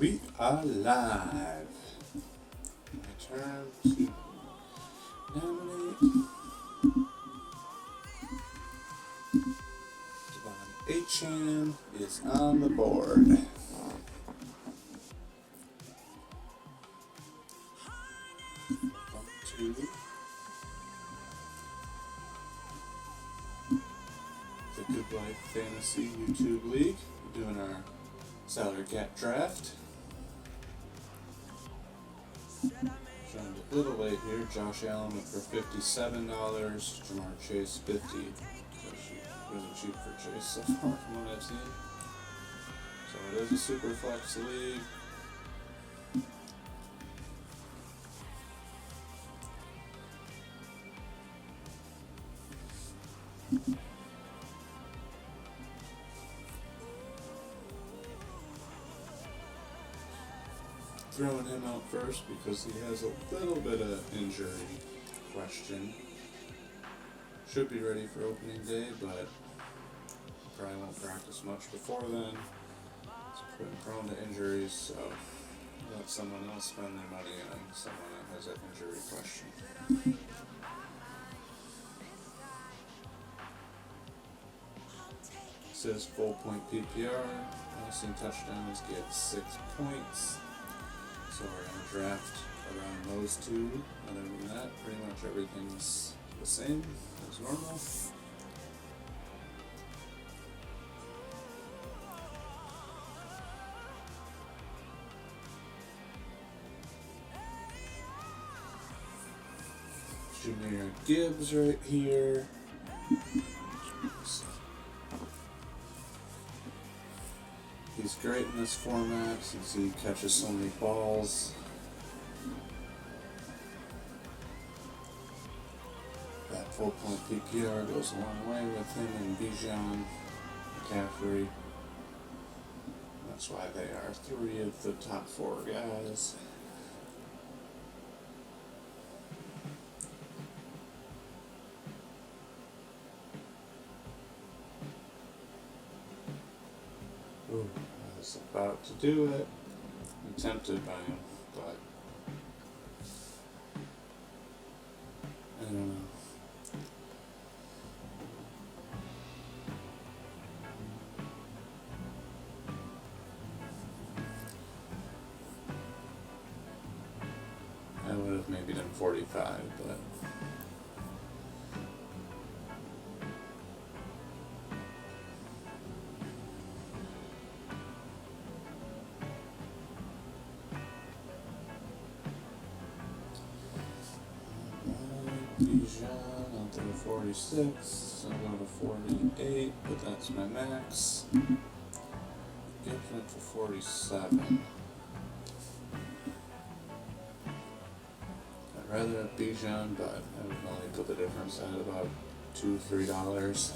We are live. My turn to nominate Devon Achan is on the board. Up to the Goodlife Fantasy YouTube League. We're doing our salary cap draft. Joined a little late here. Josh Allen went for $57. Jamar Chase $50. Really cheap for Chase so far from what I've seen. So it is a super flex league. Throwing him out first because he has a little bit of injury question. Should be ready for opening day, but probably won't practice much before then. He's prone to injuries, so let someone else spend their money on someone that has an injury question. It says full point PPR, passing touchdowns get 6 points. So we're going to draft around those two. Other than that, pretty much everything's the same as normal. Jahmyr Gibbs right here. He's great in this format since he catches so many balls. That full point PPR goes a long way with him and Bijan McCaffrey. That's why they are 3 of the top 4 guys. Ooh, I was about to do it. I'm tempted by him, but I don't know. I would have maybe done 45, but Bijan, I'll do 46, I'll go to 48, but that's my max. Gibbs went for 47. I'd rather have Bijan, but I would only put the difference at about $2-3.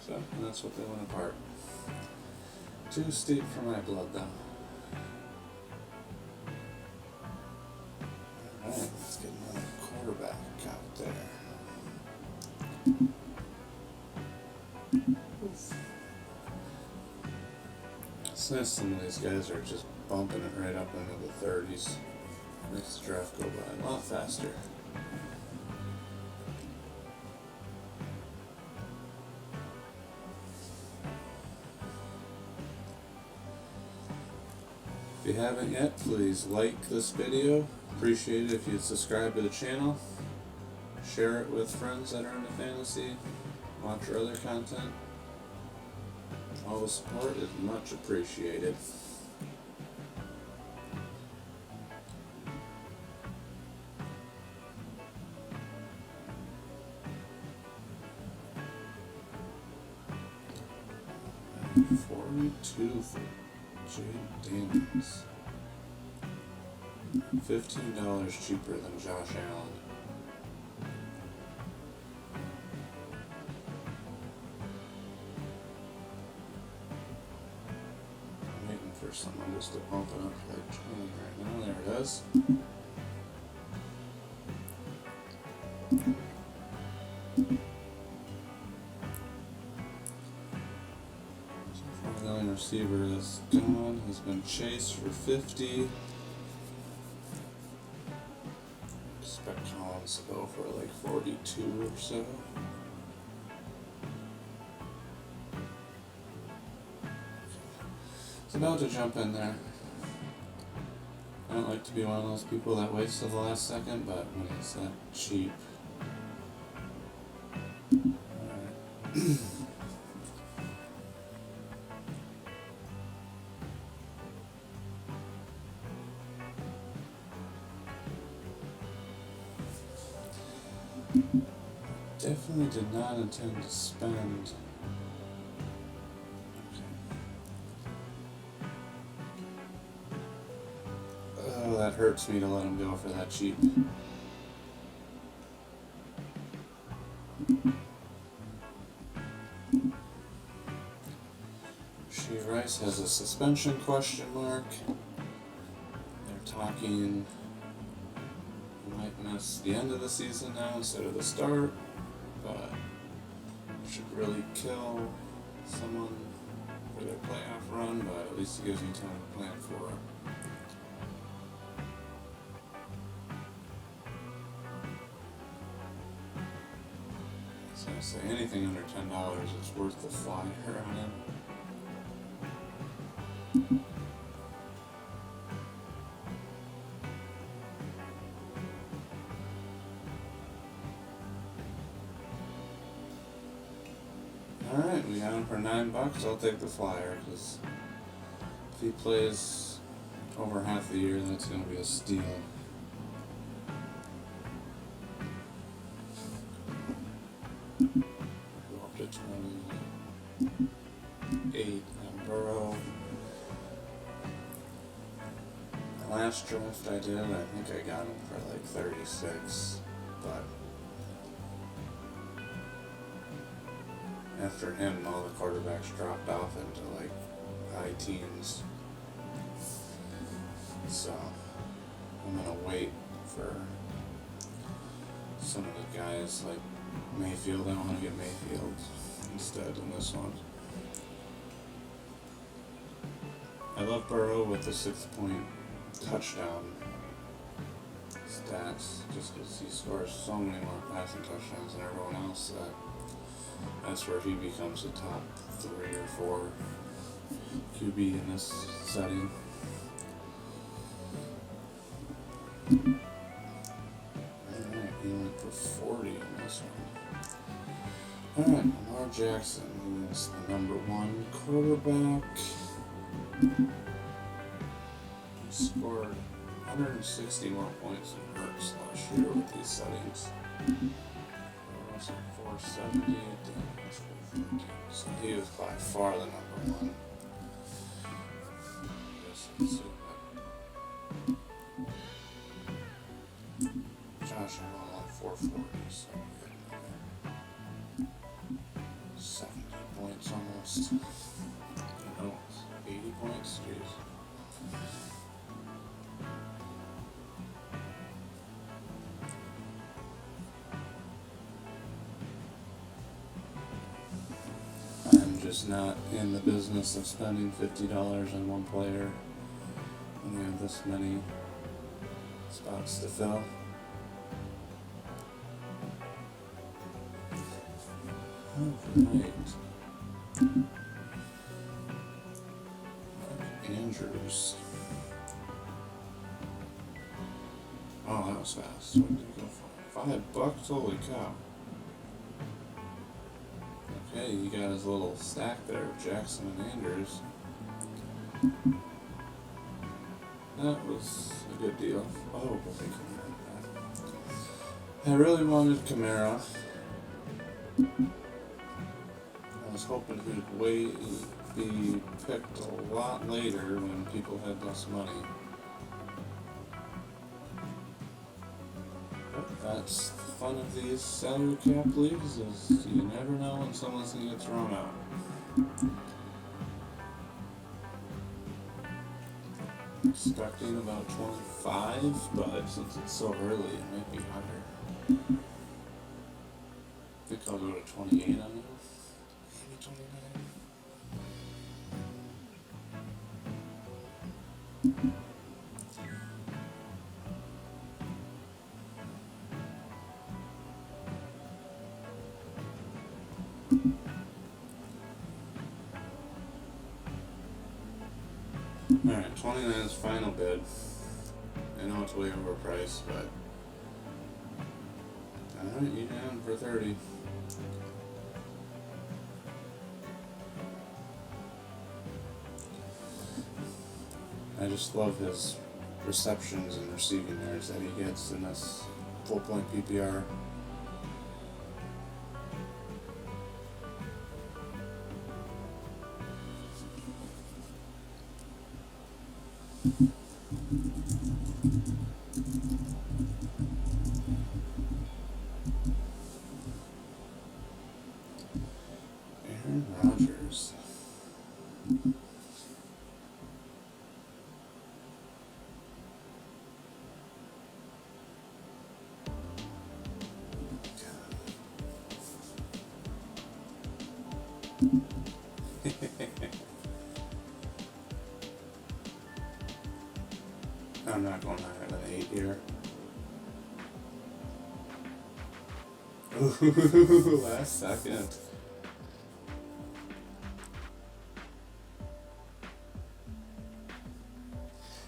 So, and that's what they went apart. Too steep for my blood, though. Alright, let's get another quarterback out there. Oof. It's nice some of these guys are just bumping it right up into the 30s. Makes the draft go by a lot faster. If you haven't yet, please like this video. Appreciate it if you'd subscribe to the channel. Share it with friends that are into fantasy. Watch our other content. All the support is much appreciated. $42 for Jay Daniels. $15 cheaper than Josh Allen. I'm waiting for someone just to bump it up like 20 right now. There it is. fever is gone, has been chased for 50. Expect Collins to go for like 42 or so. It's about to jump in there. I don't like to be one of those people that waits till the last second, but when it's that cheap. Alright. Definitely did not intend to spend. Oh, that hurts me to let him go for that cheap. She Rice has a suspension question mark. They're talking he might miss the end of the season now instead of the start, but should really kill someone for their playoff run, but at least it gives you time to plan for it. So I say anything under $10 is worth the flyer on him. Alright, we got him for $9. I'll take the flyer because if he plays over half the year, that's going to be a steal. Go up to 28 and Burrow. The last draft I did, I think I got him for like 36, but after him, all the quarterbacks dropped off into like high teens. So I'm gonna wait for some of the guys like Mayfield. I want to get Mayfield instead in this one. I love Burrow with the 6-point touchdown stats, just because he scores so many more passing touchdowns than everyone else that's where he becomes a top 3 or 4 QB in this setting. Alright, he went for 40 in this one. Alright, Lamar Jackson, who is the number 1 quarterback. He scored 160 more points in Hurts last year with these settings. 470, so he was by far the number 1. Josh Allen on 440, so 70 points almost. No, 80 points, jeez. Just not in the business of spending $50 on one player when we have this many spots to fill. Alright. Andrews. Oh, that was fast. What did you go for? $5? Holy cow. Okay, you got his little stack there of Jackson and Andrews. That was a good deal. Oh, I really wanted Kamara. I was hoping he'd be picked a lot later when people had less money. But that's the fun of these salary cap leagues, is you never know when someone's going to get thrown out. Expecting about 25, but since it's so early, it might be higher. I think I'll go to 28 on it. Maybe 29. Alright, 29's final bid. I know it's way overpriced, but alright, you down for 30. I just love his receptions and receiving yards that he gets in this full point PPR. Aaron Rodgers. I'm not going higher than 8 here. Ooh, last second.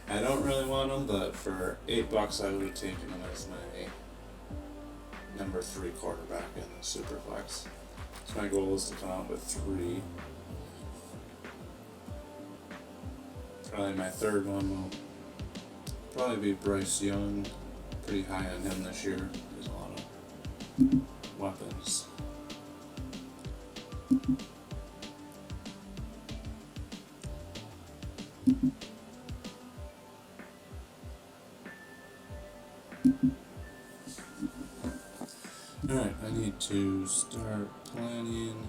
I don't really want him, but for $8 I would have taken him as my number 3 quarterback in the Superflex. So my goal is to come out with 3. Probably my third one will probably be Bryce Young. Pretty high on him this year. There's a lot of weapons. Alright, I need to start planning.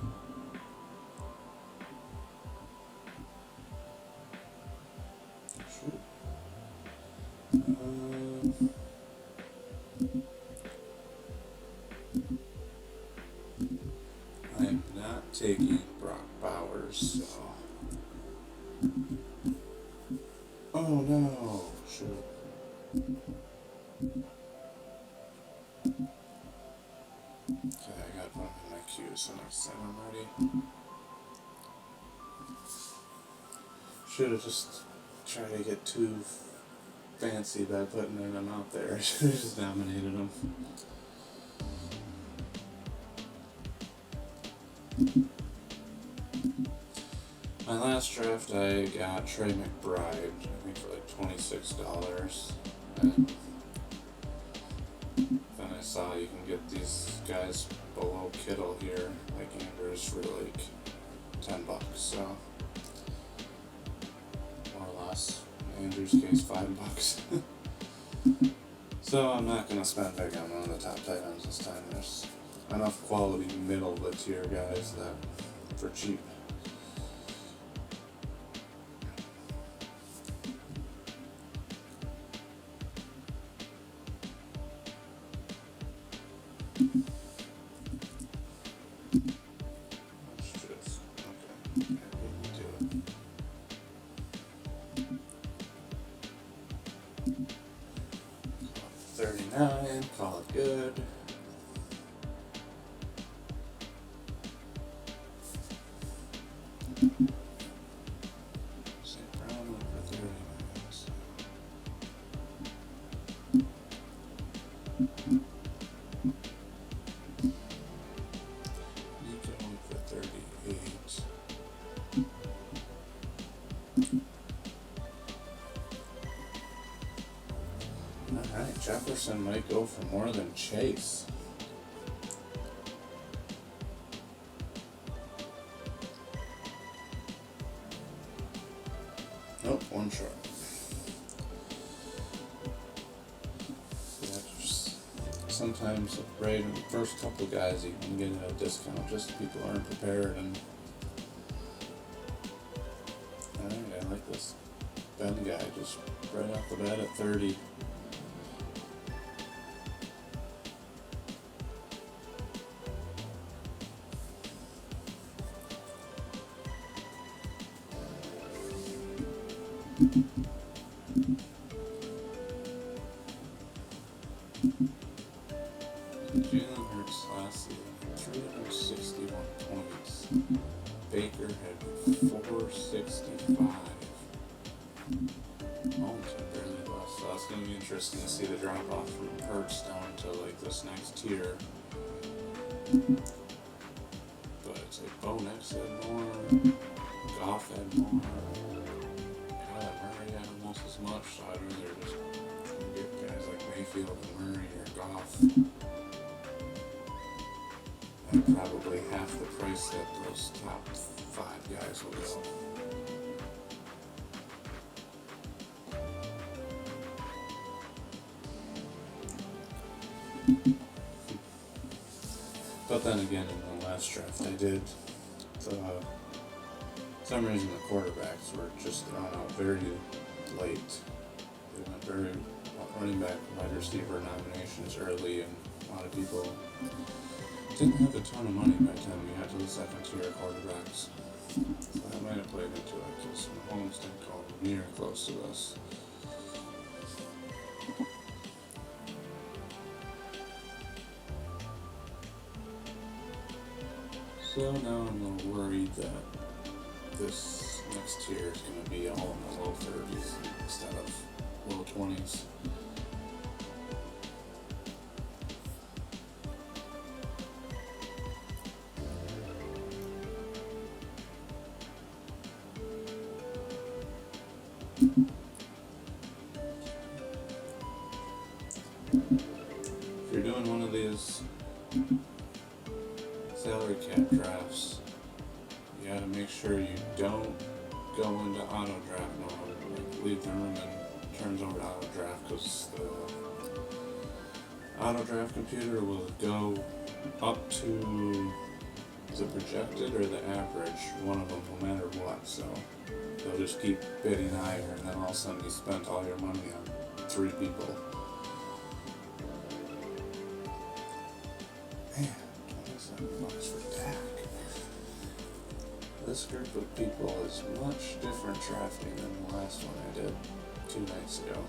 I'm not taking Brock Bowers, so. Oh no! Shoot. Okay, I got one in my queue, so next time I'm ready. Should have just tried to get too fancy by putting them out there. I should have just dominated them. My last draft, I got Trey McBride, I think for like $26. And then I saw you can get these guys below Kittle here, like Andrews, for like $10. So, more or less. In Andrews' case, $5. So I'm not gonna spend big on one of the top tight ends this time. There's enough quality middle of the tier guys that for cheap. Call it good. St. Brown went for 30 minutes. Nico went for 38. Alright, Jefferson might go for more than Chase. Nope, one short. Yeah, just sometimes right in the first couple guys you can get a discount just so people aren't prepared. And alright, I like this Ben guy just right off the bat at 30. Jalen Hurts last season had 361 points. Baker had 465. Mahomes had barely lost, so it's going to be interesting to see the drop off from Hurts down to like this next tier. But it's like Bo Nix had more, Goff had more, Kyler Murray had almost as much, so I'd rather just get guys like Mayfield and Murray or Goff at probably half the price that those top 5 guys will go. But then again, in the last draft I did, for some reason the quarterbacks were just thrown out very late. They went very running back, wide receiver nominations early, and a lot of people didn't have a ton of money by the time we got to the second tier quarterbacks. So that might have played into it, because Mahomes didn't go near close to us. So now I'm a little worried that this next tier is going to be all in the low 30s instead of low 20s. If you're doing one of these salary cap drafts, you gotta make sure you don't go into auto draft mode. Like leave the room and turns over to auto draft, because the auto draft computer will go up to the projected or the average, one of them, no matter what. So they'll just keep bidding higher, and then all of a sudden you spent all your money on 3 people. Man, $27 for Dak. This group of people is much different drafting than the last one I did 2 nights ago.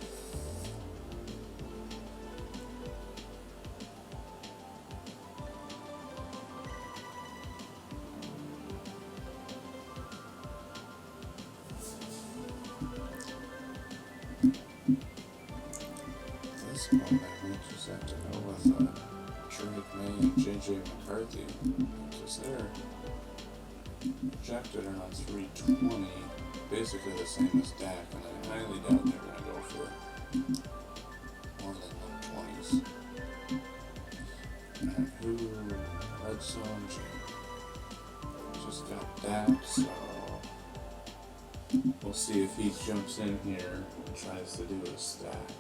This one I might just have to go with Drake May and JJ McCarthy, because they're projected around 320, basically the same as Dak, and I highly doubt they're going to go for more than low 20s. And who, Red Zone, just got Dak, so we'll see if he jumps in here and tries to do a stack.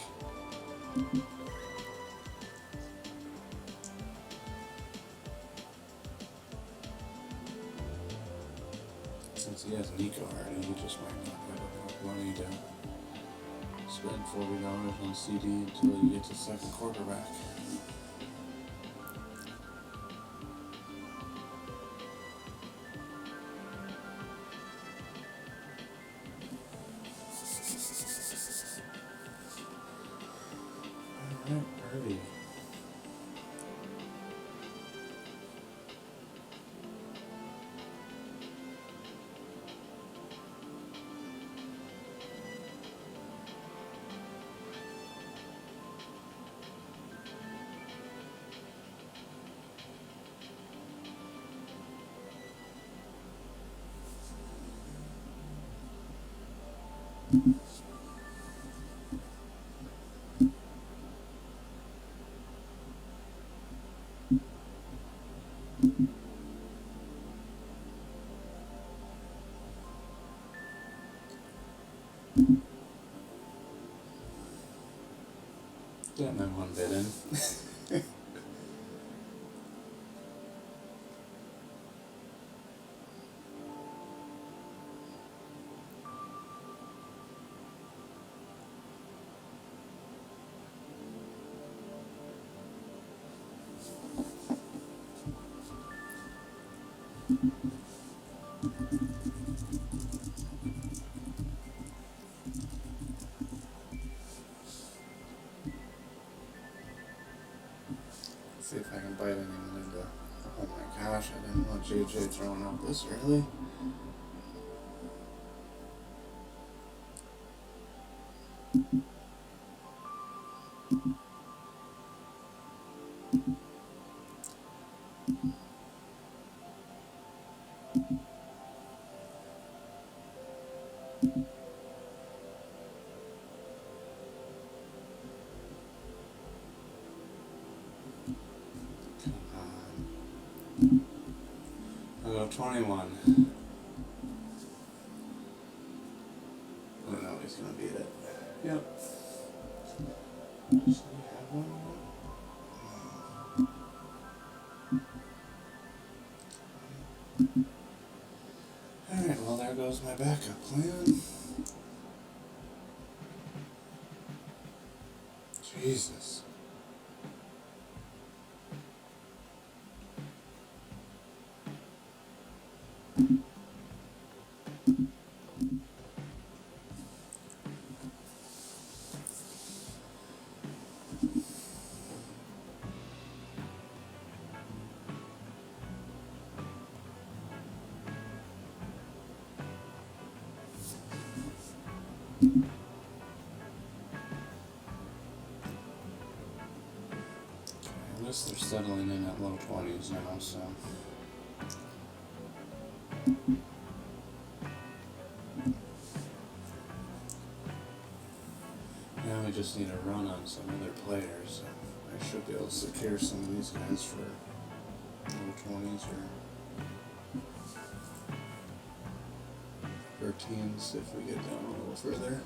Since he has Nico already, he just might not have enough money to spend $40 on CD until he gets a second quarterback. Alright, ready. Got my one bit in. See if I can bite anyone into. Oh my gosh, I didn't want JJ throwing up this early. I'll go 21. Oh no, he's gonna beat it. Yep. Does he have one more? Alright, well there goes my backup plan. Jesus. At least they're settling in at low 20s now, so. Now we just need a run on some other players. I should be able to secure some of these guys for low 20s or teens if we get down a little further.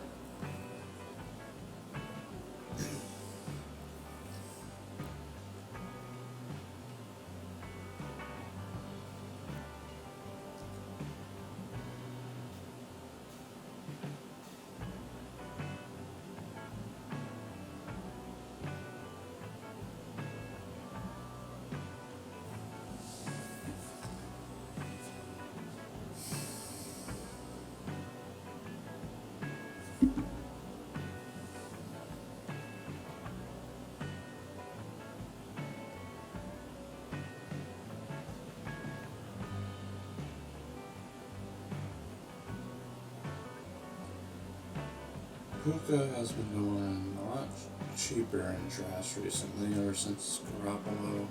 Puka has been going a lot cheaper in trash recently, ever since Garoppolo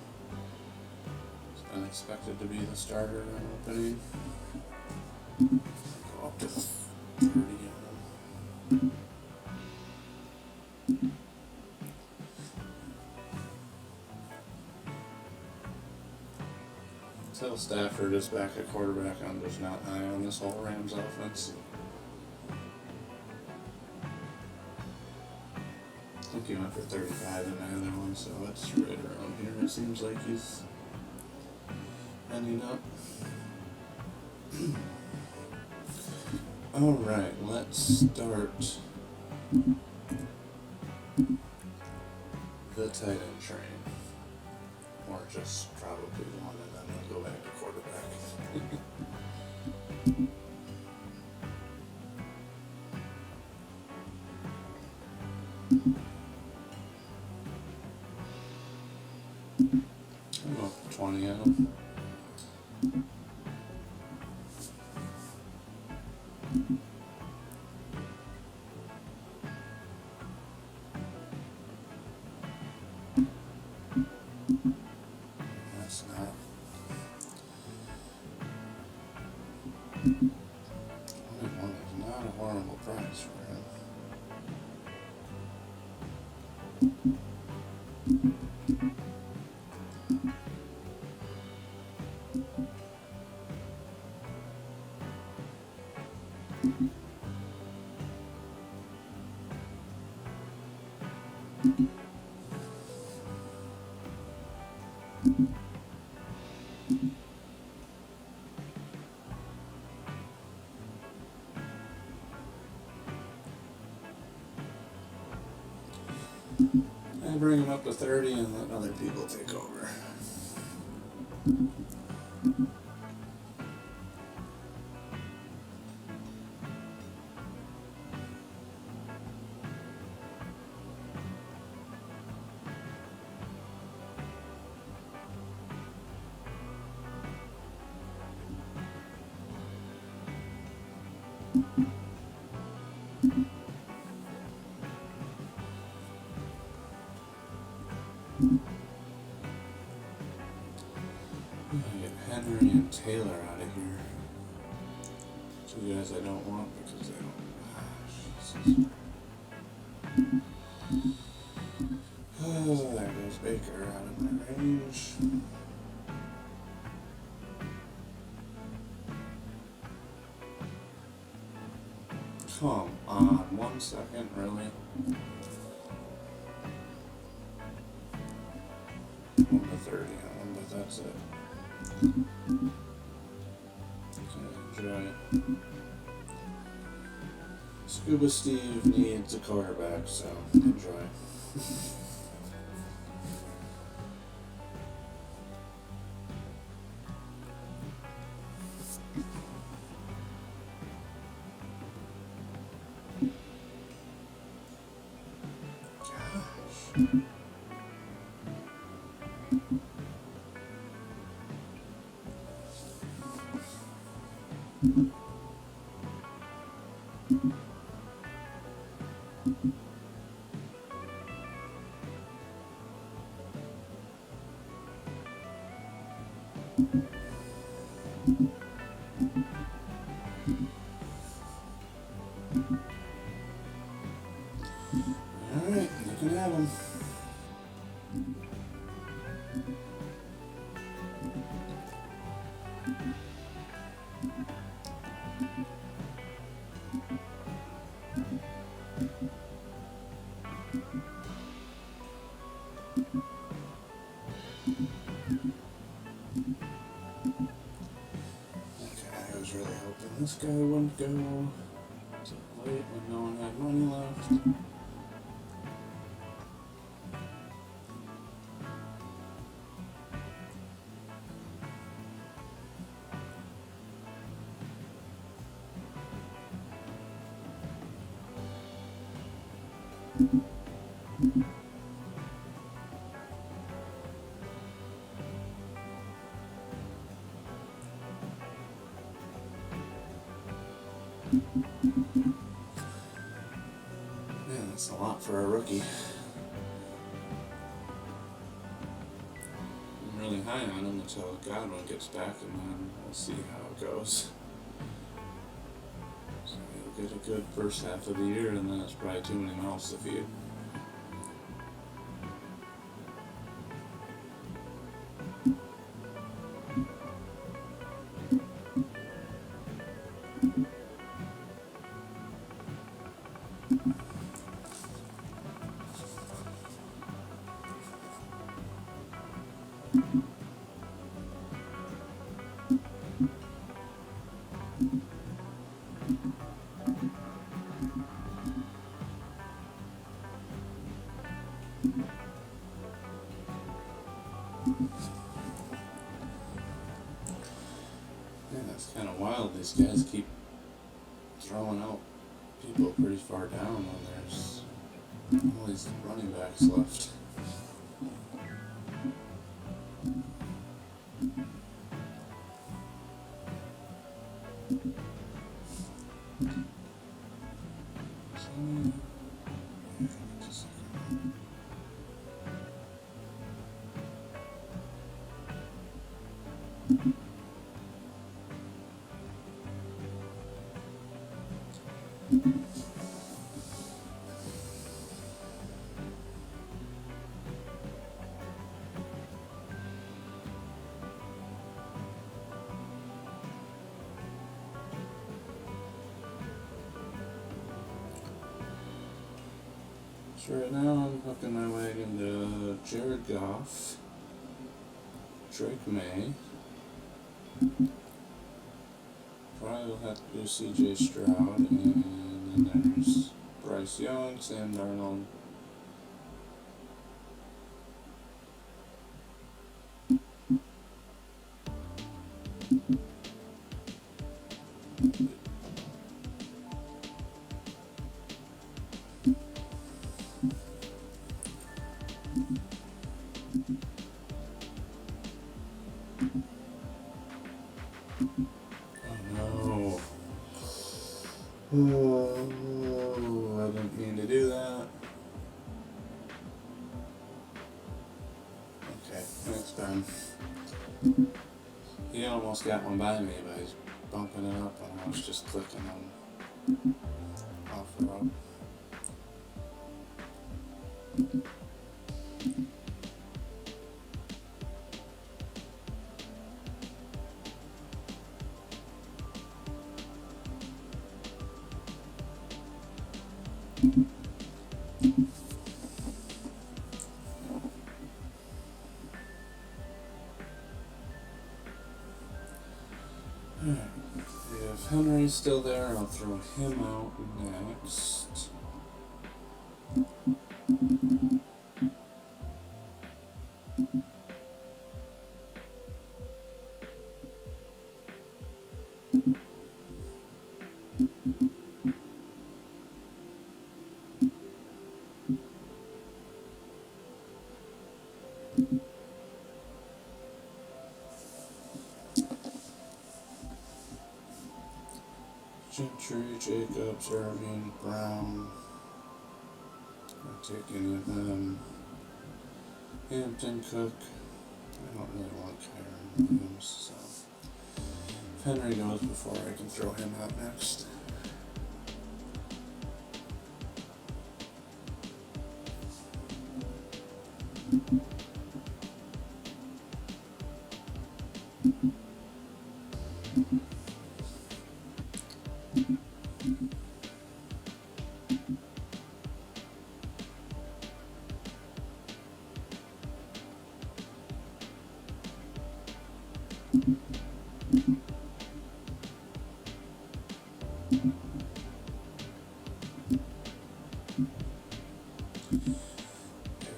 has been expected to be the starter in opening. Go up to 30 of them. Until Stafford is back at quarterback, I'm just not high on this whole Rams offense. I think he went for 35 in the other one, so it's right around here. It seems like he's ending up. Alright, let's start the tight end train. Or just probably one, and then we'll go back to quarterback. I'll go 20 of them. That's not 21 is not a horrible price for him. And bring him up to 30 and let other people take over. Get Henry and Taylor out of here. Two guys I don't want because they don't. Oh, there goes Baker out of my range. Come on, 1 second, really? 1/30 on, but that's it. Enjoy. Scuba Steve needs a quarterback, so enjoy. Alright, you can have him. Okay, I was really hoping this guy wouldn't go too late when no one had money left. Man, that's a lot for a rookie. I'm really high on him until Godwin gets back, and then we'll see how it goes. So he'll get a good first half of the year, and then it's probably too many mouths to feed. Yeah, that's kind of wild. These guys keep throwing out people pretty far down when there's all these running backs left. So right now I'm hooking my wagon to Jared Goff, Drake May. Probably will have to do CJ Stroud, and then there's Bryce Young, Sam Darnold. Oh, I didn't mean to do that. He almost got one by me by bumping it up, and I was just clicking on offer up. If Henry's still there, I'll throw him out next. Gentry, Jacobs, Irving, Brown. I'll take any of them. Hampton, Cook. I don't really want Kyron Williams, so if Henry goes before, I can throw him out next.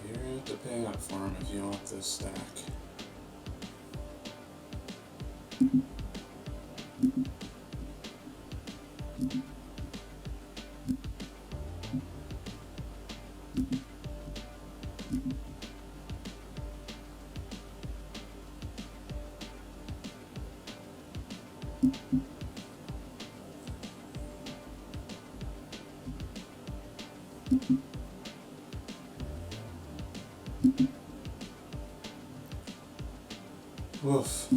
You're going to have to pay up for him if you want this stack. Woof.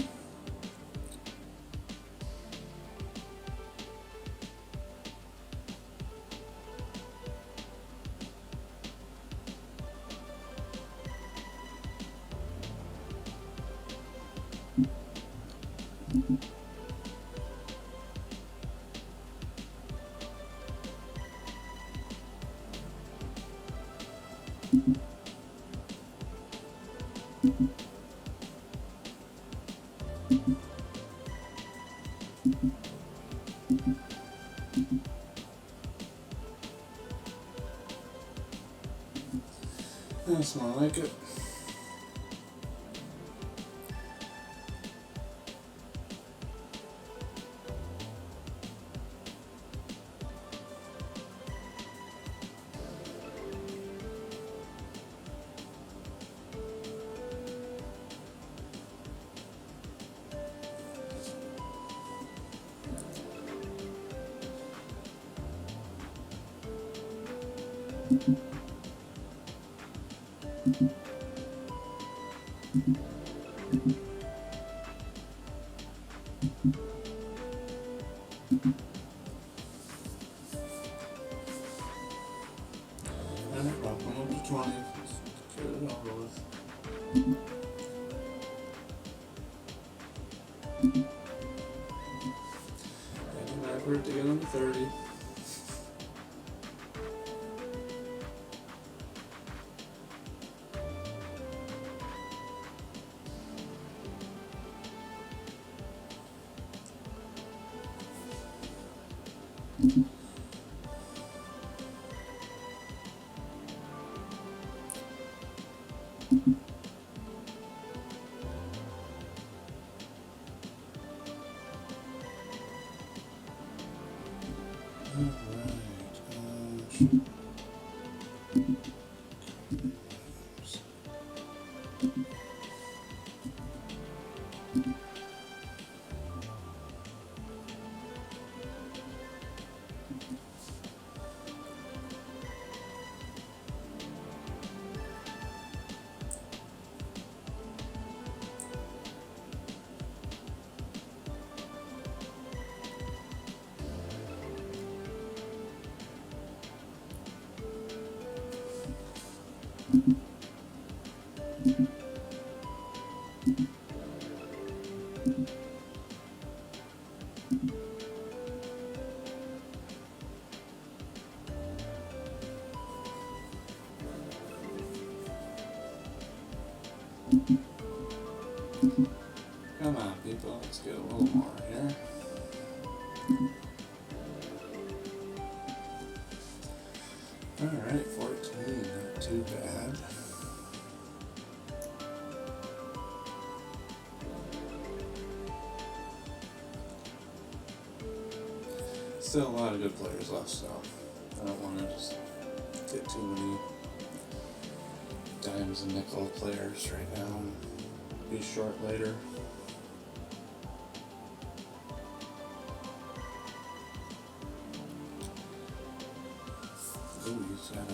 That's more like it. Alright, welcome up to 20. Let's get it over with. Heading backward to get on to 30. Come on, people, let's get a little more here. Alright, 14, not too bad. Still a lot of good players left, so I don't want to just get too many dimes and nickel players right now and be short later. Ooh, he's got a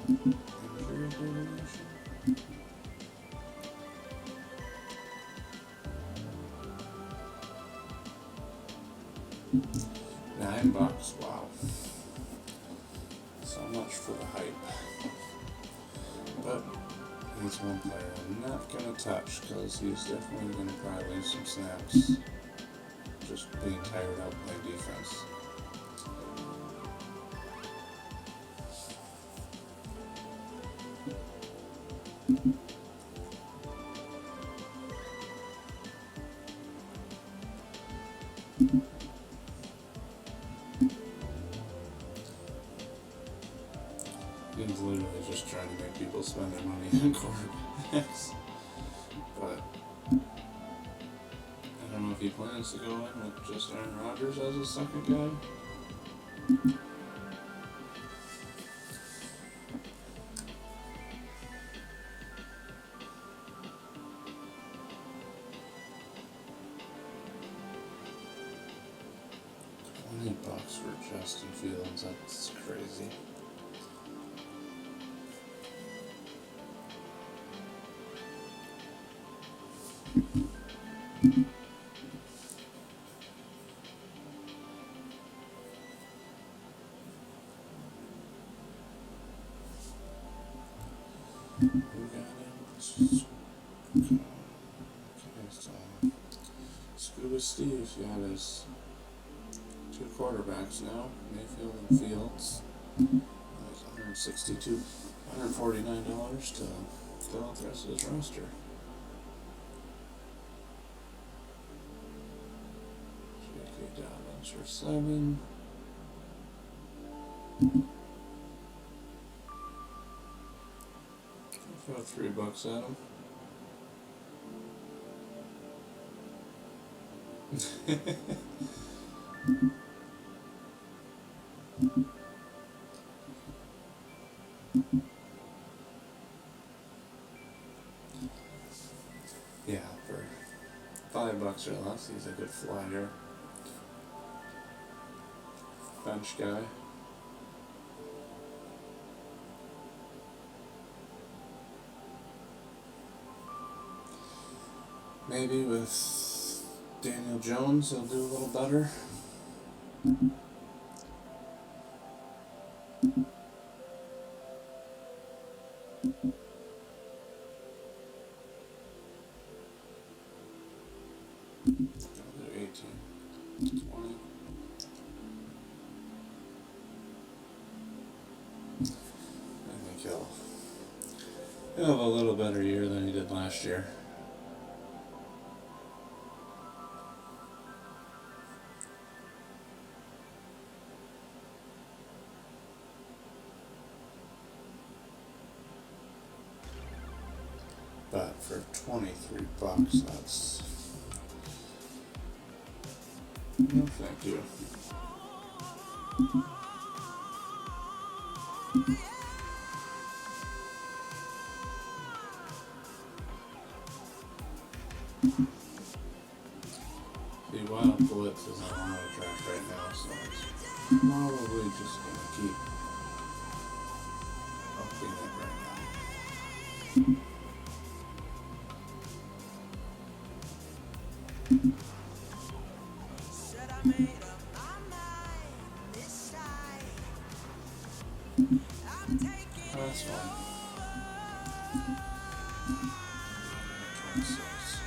injury coordination. $9, wow. So much for the hype. But he's one player I'm not going to touch because he's definitely going to probably lose some snaps. Just being tired out by defense. He's literally just trying to make people spend their money on quarterbacks. But I don't know if he plans to go in with just Aaron Rodgers as his second guy. $20 for Justin Fields, that's crazy. Who got him? Okay, so Scuba Steve, he had his two quarterbacks now, Mayfield and Fields. That's $149 to fill out the rest of his roster. J.K. Dobbins for 7. I'll throw $3 at him. Yeah, for $5 or less, he's a good flyer. Bench guy. Maybe with Daniel Jones, he'll do a little better. I'll do 18, 20. I think he'll have a little better year than he did last year. But for $23, that's no thank you. The Wild Blitz is on auto track right now, so it's probably just gonna keep upping it right now. Last one. 26.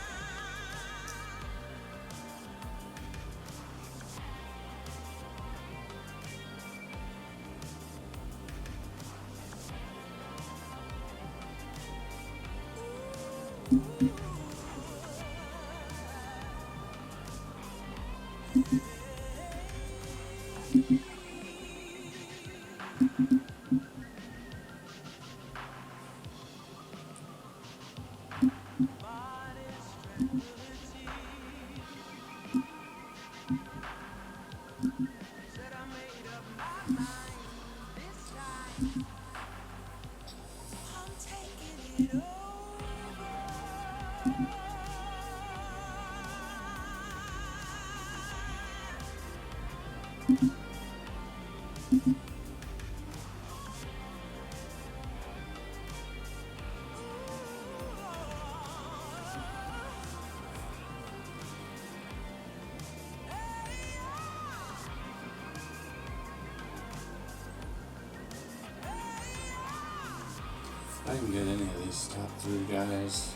If I can get any of these top 3 guys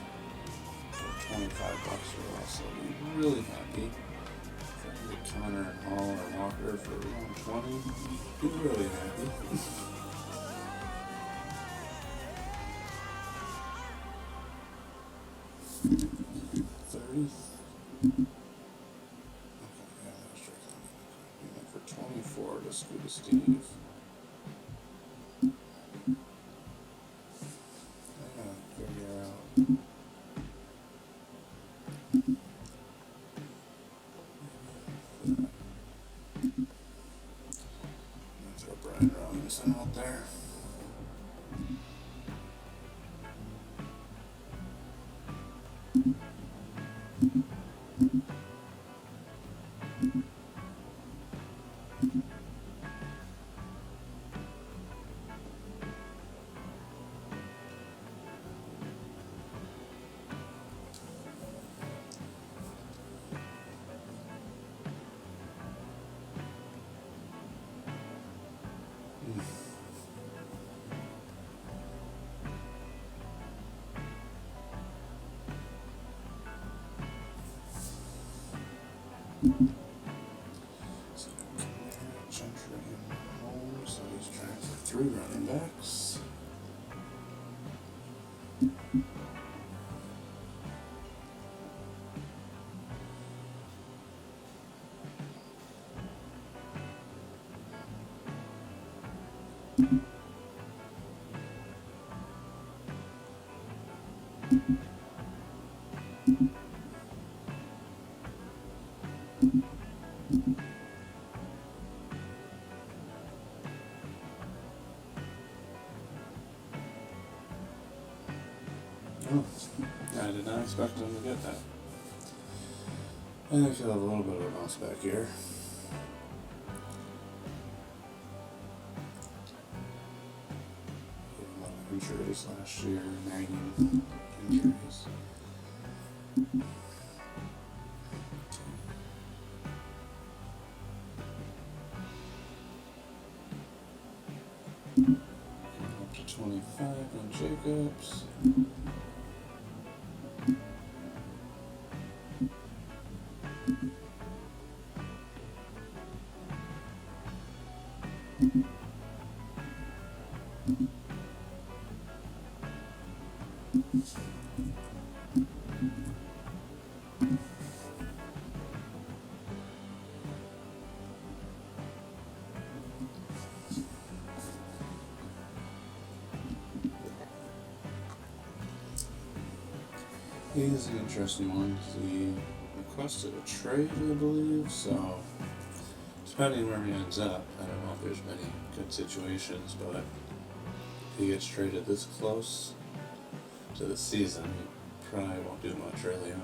for $25 or less, I'll be really happy. If I can get Connor and Hall or Walker for around 20, I'll be really happy. 30. Okay, yeah, that's right. For 24, let's go to Steve. I gotta figure out. Throw Brian Robinson out there. So Gentry and Holmes, so he's trying for 3 running backs. Oh, I did not expect him to get that. And I feel a little bit of a bounce back here. He had a lot of injuries last year, nagging injuries. Up to 25 on Jacobs. He's an interesting one. He requested a trade, I believe, so depending where he ends up, I don't know if there's many good situations, but if he gets traded this close to the season, he probably won't do much early on.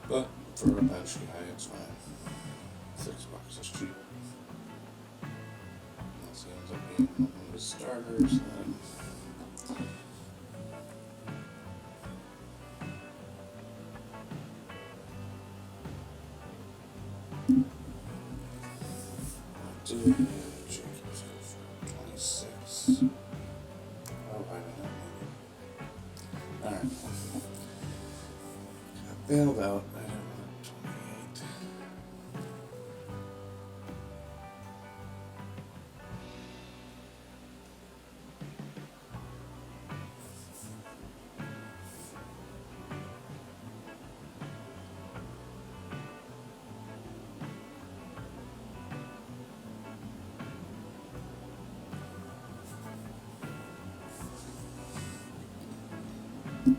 But for a bench guy, it's fine. $6 is cheap. Unless he ends up being one of his starters, then Jacobs go for 26. Oh, I don't know. Alright. Got bailed out. I don't want 28. Let's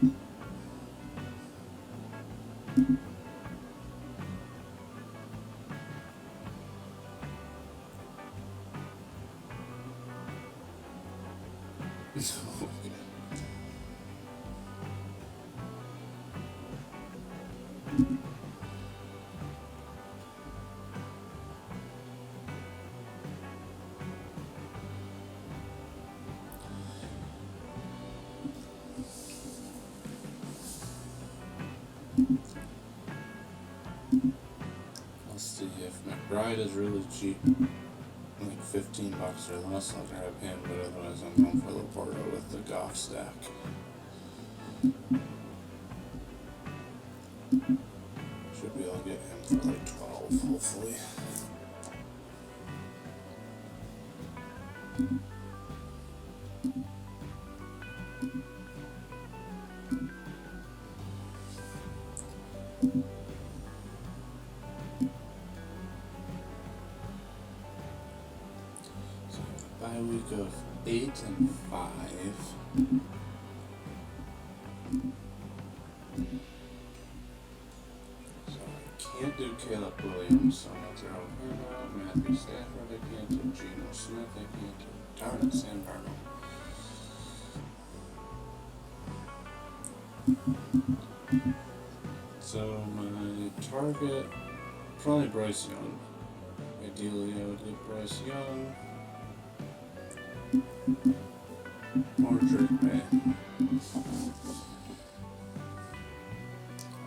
see if McBride is really cheap. Like $15 or less, I'll grab him, but otherwise I'm going for Laporta with the Goff stack. Should be able to get him for like 12, hopefully. So bye week of 8 and 5. So I can't do Caleb Williams, so I'm gonna throw him out. Matthew Stafford, I can't do Geno Smith, I can't do darn it, Sam Darnold. So my target, probably Bryce Young. Ideally I would get Bryce Young or Drake May.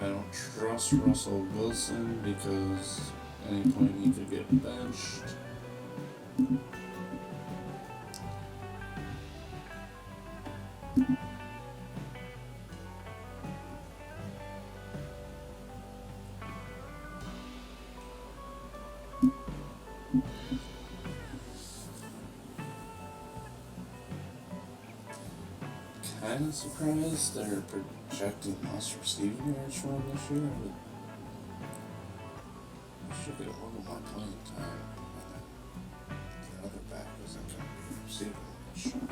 I don't trust Russell Wilson because at any point he could get benched. Kind of surprised they're projecting less receiving yards for him this year. I should get a little more playing time. The other back isn't going to be receiving much.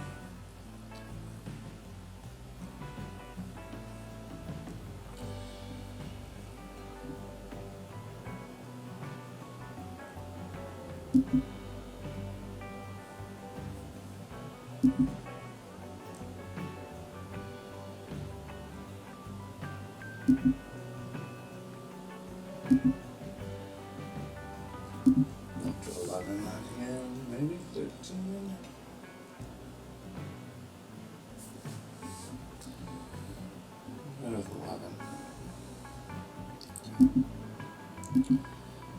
Up to 11 again, maybe 13. Out of 11.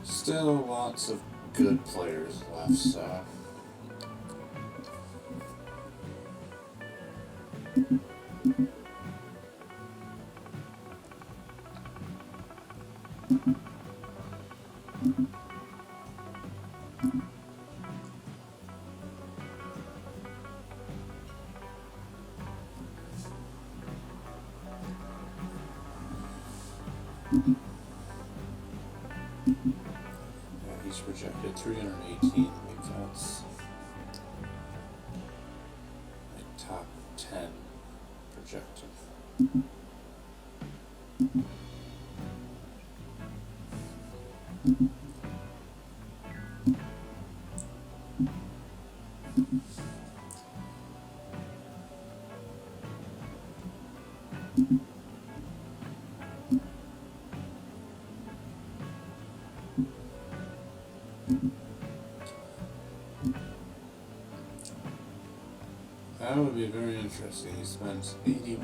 Still lots of good players left, so. Yeah, he's projected 318. I think that's like top 10 projected. That would be very interesting. He spends 81,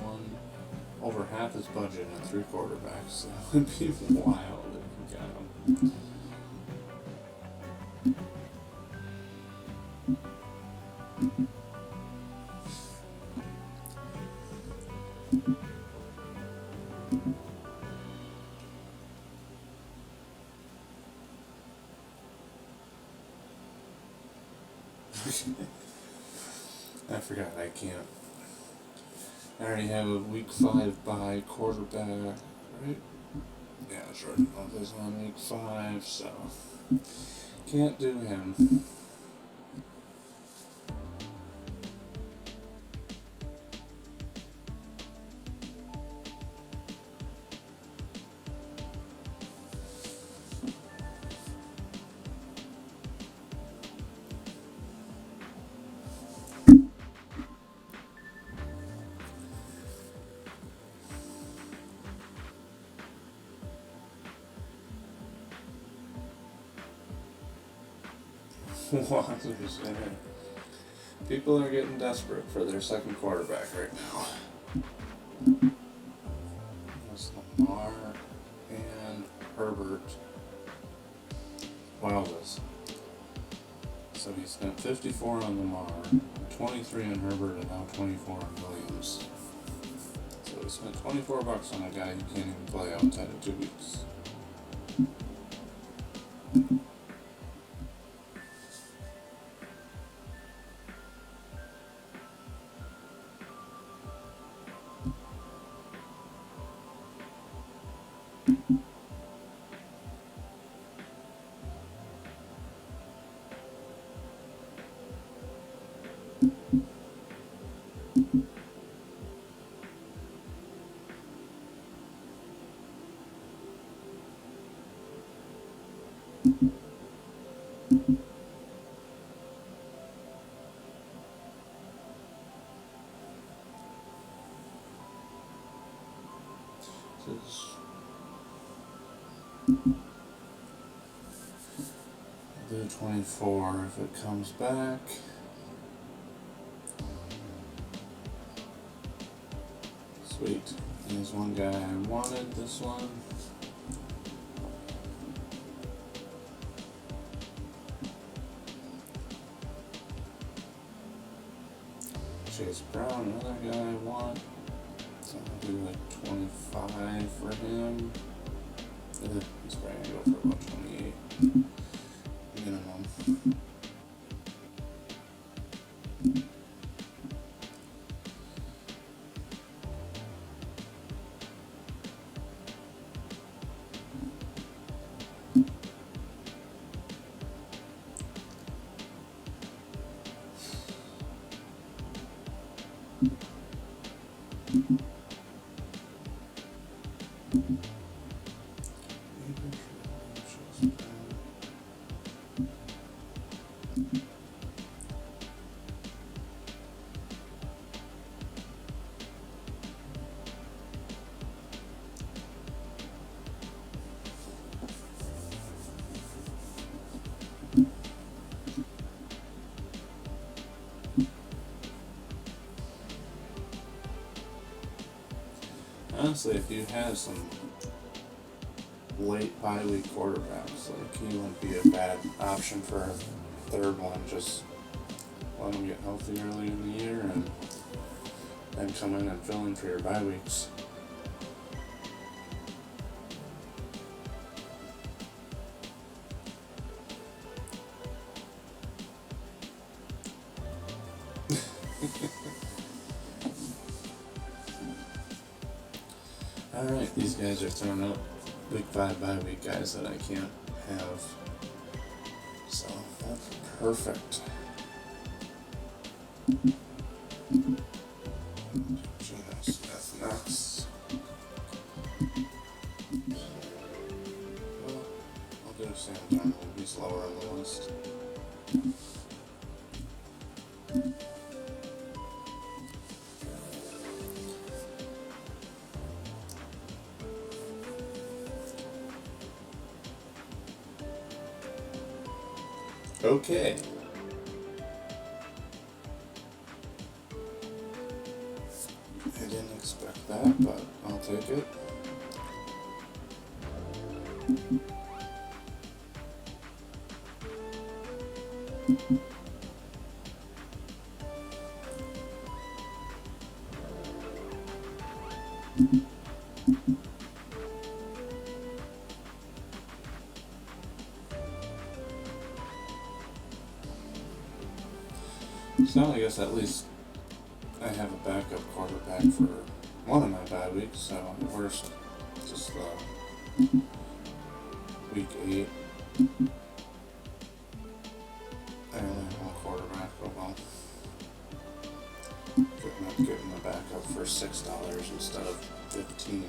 over half his budget on 3 quarterbacks. That would be wild if we got him. I forgot I can't. I already have a week 5 bye quarterback, right? Yeah, Jordan Love is on week 5, so can't do him. People are getting desperate for their second quarterback right now. It's Lamar and Herbert. Wowzers. So he spent 54 on Lamar, 23 on Herbert, and now 24 on Williams. So he spent $24 on a guy who can't even play outside of 2 weeks. Do 24 if it comes back. Sweet. There's one guy I wanted, this one. Chase Brown, another guy I want. So I'll do like 25 for him. He's probably gonna go for about 28 minimum. Honestly, if you have some late bye week quarterbacks, like he wouldn't be a bad option for a third one. Just let them get healthy early in the year and then come in and fill in for your bye weeks. Alright, these guys are throwing up week 5 bye week guys that I can't have. So that's perfect. That's next. Well, I'll do Sam Darnold. He's lower on the list. Okay. I didn't expect that, but I'll take it. So I guess at least I have a backup quarterback for one of my bye weeks, so at worst, just week 8. I only have one quarterback, but well, getting the backup for $6 instead of $15.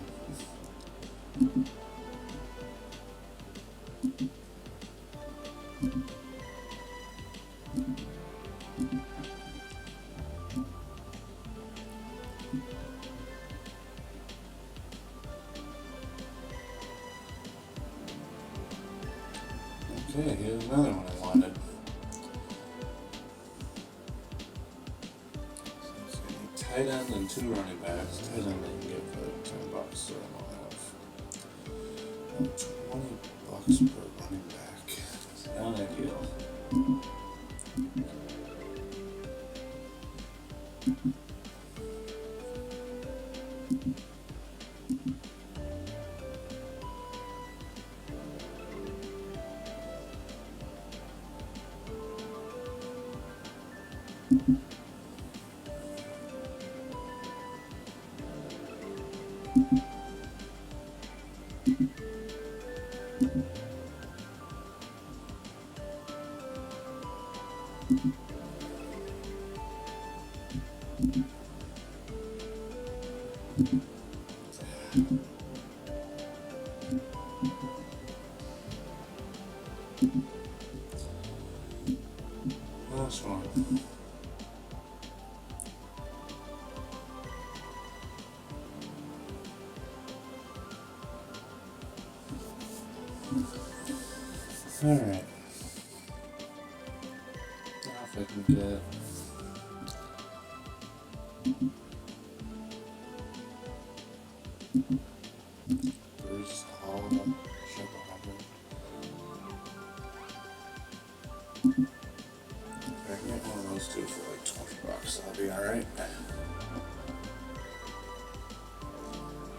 Okay, here's another one I wanted. tight end and 2 running backs. Tight end they can give like $10, so I'll have $20 per running back. It's not ideal. Last one. Alright. Now if I can get Bruce Hall, ship 100. If I can get one of those two for like $20, I'll be alright.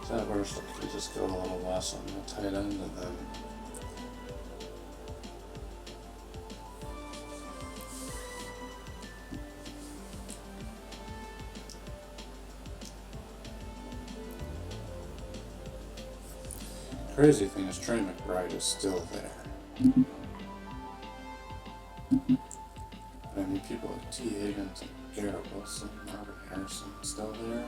So at worst, I could just go a little less on the tight end and then crazy thing is Trey McBride is still there. I mean, people like T. Higgins and Garrett Wilson, Marvin Harrison still there.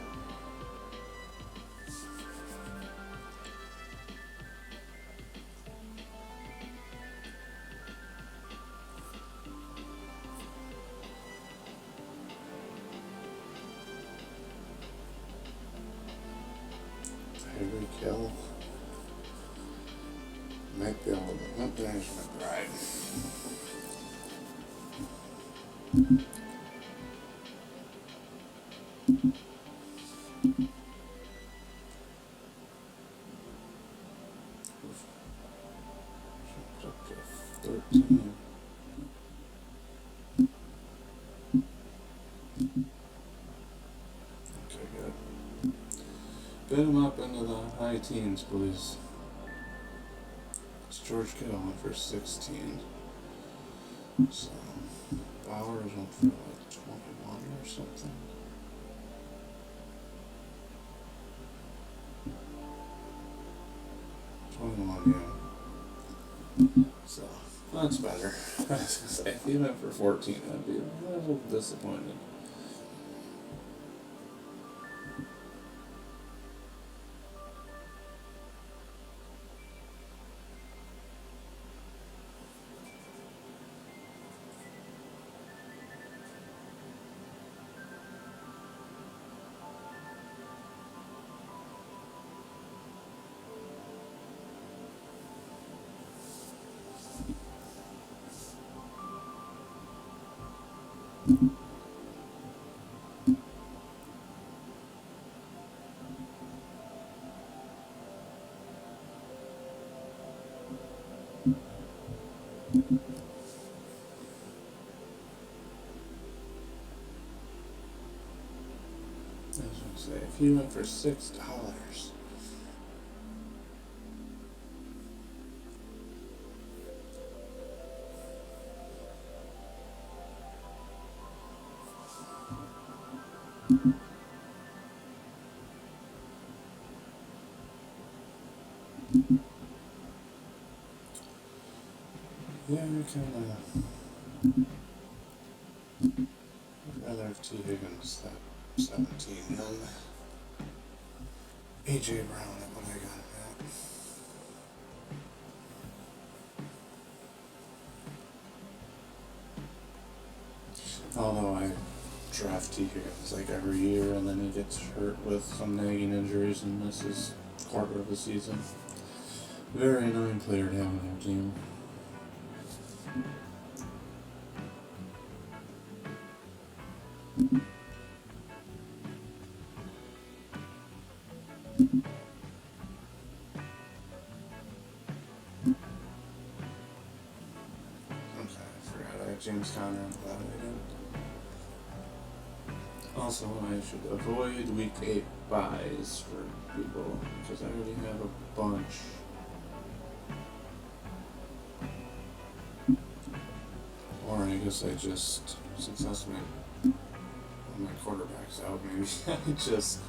Tyreek Hill. Might be able to not damage McBride. Up to 13. Okay, good. Bid him up into the high teens, please. George Kittle went for 16. So Bowers went for like 21 or something. Yeah. So that's better. I was gonna say, if he went for 14, I'd be a little disappointed. I was gonna say, if he went for $6. Yeah, we can, I'd rather have T. Higgins at 17 than A.J. Brown at what I got him at. Although I draft T. Higgins like every year and then he gets hurt with some nagging injuries and misses a quarter of the season. Very annoying player to have on your team. James Conner, I'm glad I didn't. Also, I should avoid week 8 buys for people, because I already have a bunch. Or I guess I just, since that's my quarterback's out, maybe I just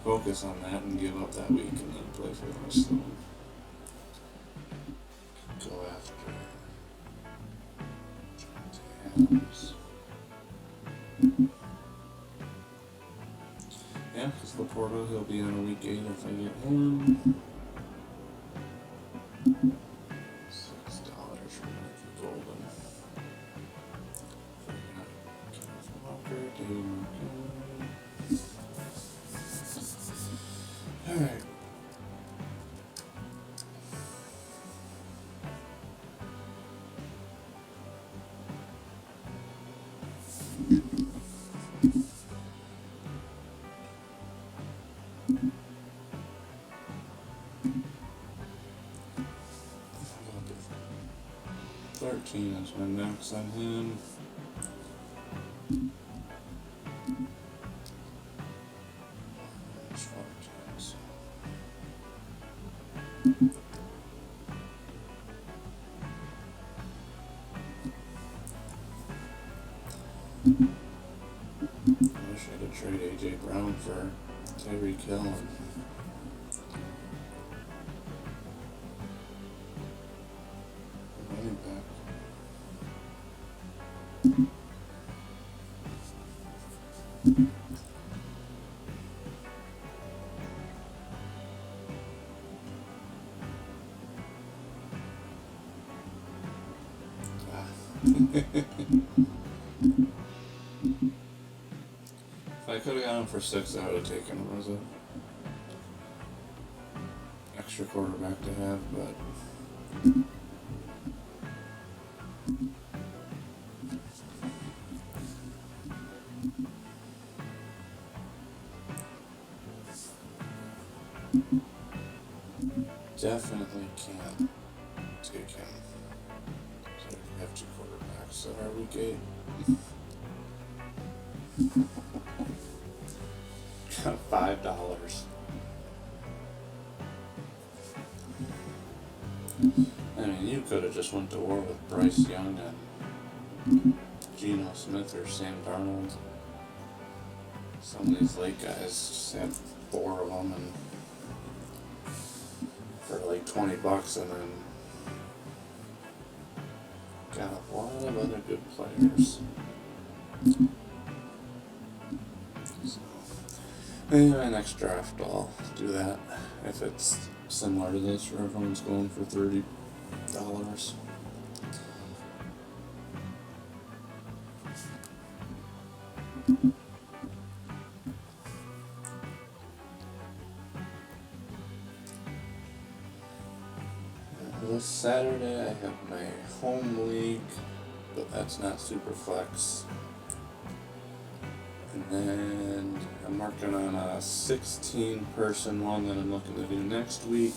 focus on that and give up that week and then play for the rest of them. Go after Adams. Yeah, because Laporta, he'll be on a week 8 if I get him. $6 for Matthew Golden. Alright. $13 is my max on him. I wish I could trade AJ Brown for Tyreek Hill and running back. If I could have got him for 6, I would have taken him as a extra quarterback to have, but definitely can't take him. So we have 2 quarterbacks at our week 8. $5. I mean, you could have just went to war with Bryce Young and Geno Smith or Sam Darnold. Some of these late guys just had 4 of them and for like $20, and then got a lot of other good players. So, maybe my next draft I'll do that if it's similar to this, where everyone's going for $30. This Saturday I have my home league, but that's not super flex. And then I'm working on a 16-person one that I'm looking to do next week.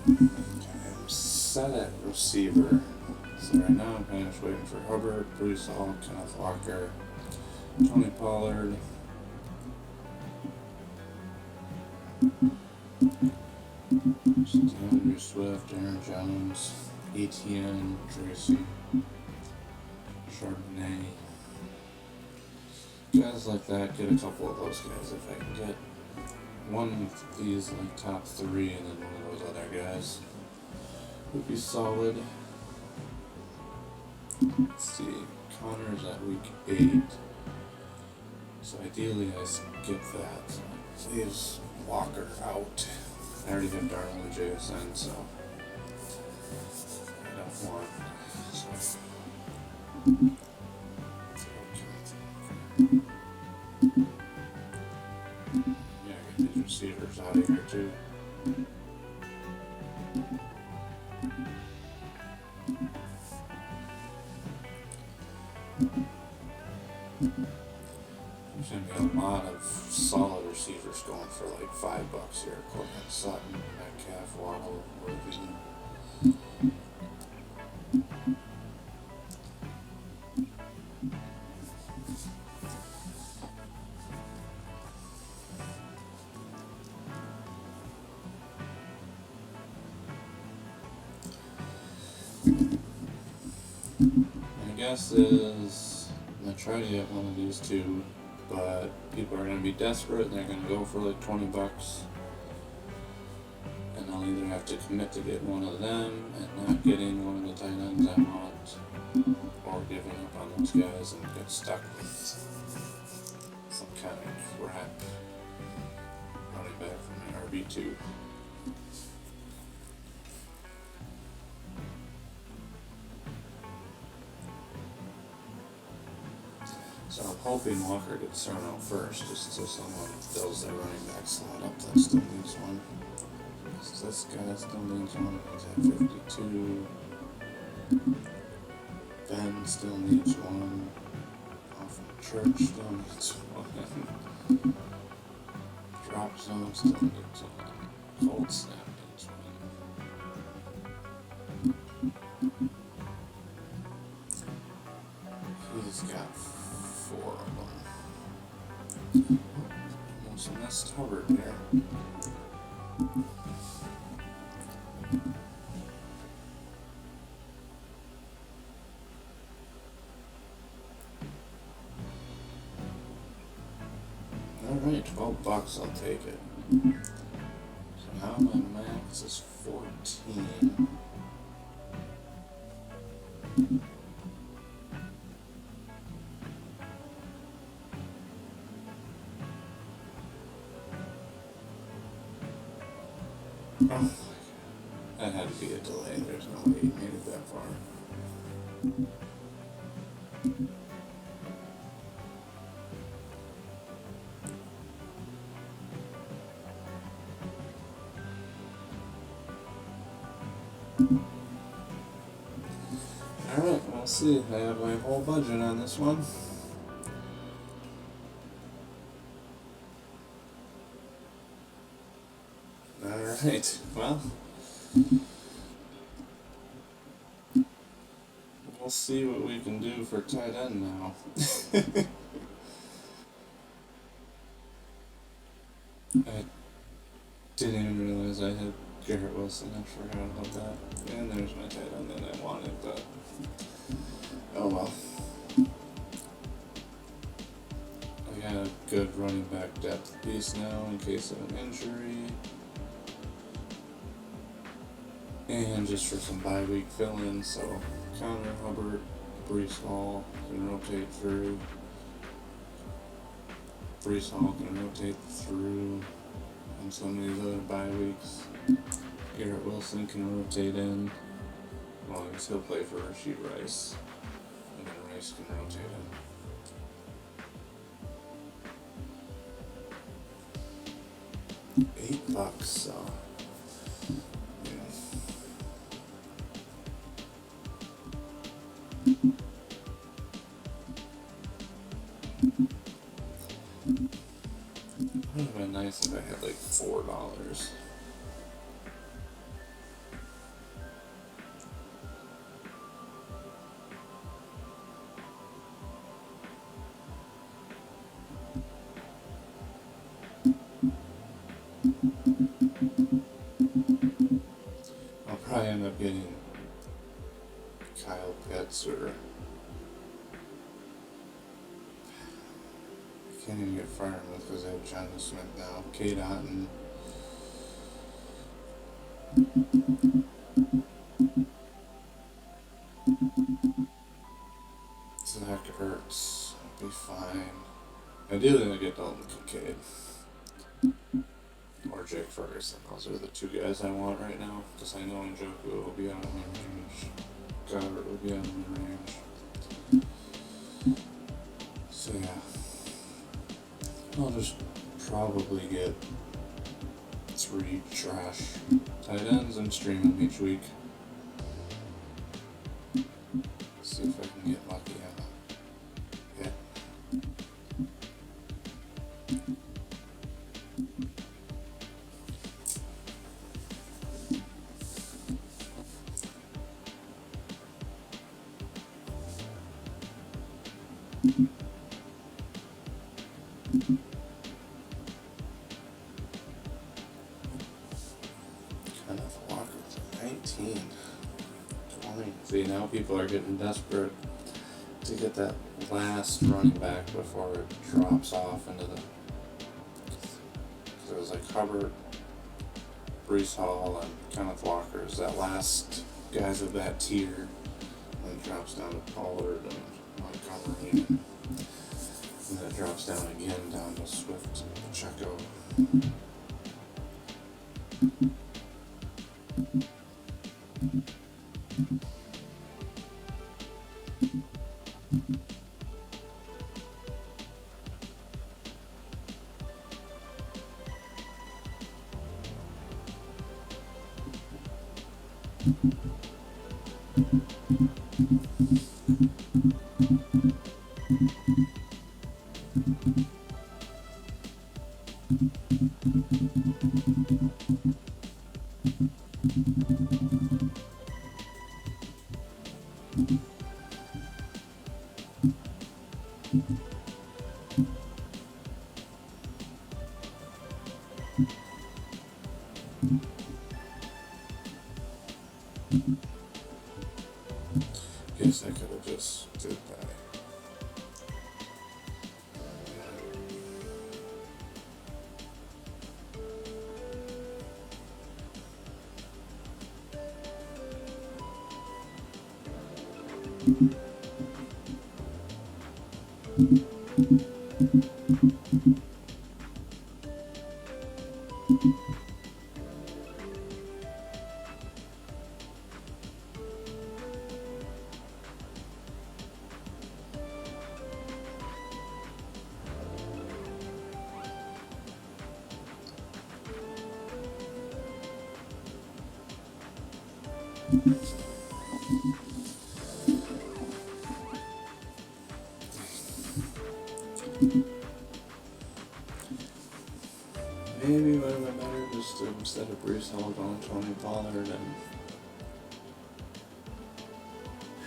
I'm set at receiver. So right now I'm kind of just waiting for Hubbard, Bruce Hall, Kenneth Walker, Tony Pollard, Andrew Swift, Aaron Jones, Etienne, Tracy, Chardonnay. Guys like that, get a couple of those guys if I can get one of these like top 3 and then one of those other guys would be solid. Let's see, Connor's at week 8, so ideally I skip that. So it leaves Walker out. I already have Darnold and JSN, so I don't want. So. out of here too. There's going to be a lot of solid receivers going for like $5 here. Courtland Sutton, Metcalf, Waddle, Worthing. My guess is I'm going to try to get one of these two, but people are going to be desperate and they're going to go for like $20. And I'll either have to commit to get one of them and not getting one of the tight ends I want, or giving up on those guys and get stuck with some kind of crap running back from the RB2. So I'm hoping Walker gets thrown out first, just so someone fills their running back slot up that still needs one. So this guy still needs one, he's at 52. Ben still needs one. Awful Church still needs one. Drop Zone still needs one. Cold Snap needs one. He's got 4 of them. Almost missed Hubbard there. Alright, $12, I'll take it. So now my max is 14. Oh my god. That had to be a delay. There's no way he made it that far. Alright, we'll see. I have my whole budget on this one. Alright, well, we'll see what we can do for tight end now. I didn't even realize I had Garrett Wilson. I forgot about that. And there's my tight end that I wanted, but oh well. I got a good running back depth piece now in case of an injury. And just for some bye week fill-in, so Connor Hubbard, Breece Hall can rotate through. Breece Hall can rotate through on some of these other bye weeks. Garrett Wilson can rotate in. Well, I guess he'll play for Rashid Rice. And then Rice can rotate in. $8, so it would have been nice if I had like $4. I'll probably end up getting Kyle Pitts or can't even get Fireman because I have Jonathan Smith now. Kate Otten. Zach Ertz. Be fine. Ideally I get Dalton Kincaid. Or Jake Ferguson. Those are the two guys I want right now. Because I know Njoku will be out of my range. Goddard will be out of my range. So yeah. I'll just probably get 3 trash tight ends and stream them each week. See if I can get lucky on a hit. Kenneth Walker to 19. 20. See, now people are getting desperate to get that last running back before it drops off into the. It was like Hubbard, Breece Hall, and Kenneth Walker is that last guys of that tier. And it drops down to Pollard and Montgomery, and then it drops down again down to Swift and Pacheco. Guess I could have just did that. Maybe it would have been better just to, instead of Breece Hall going Tony Pollard and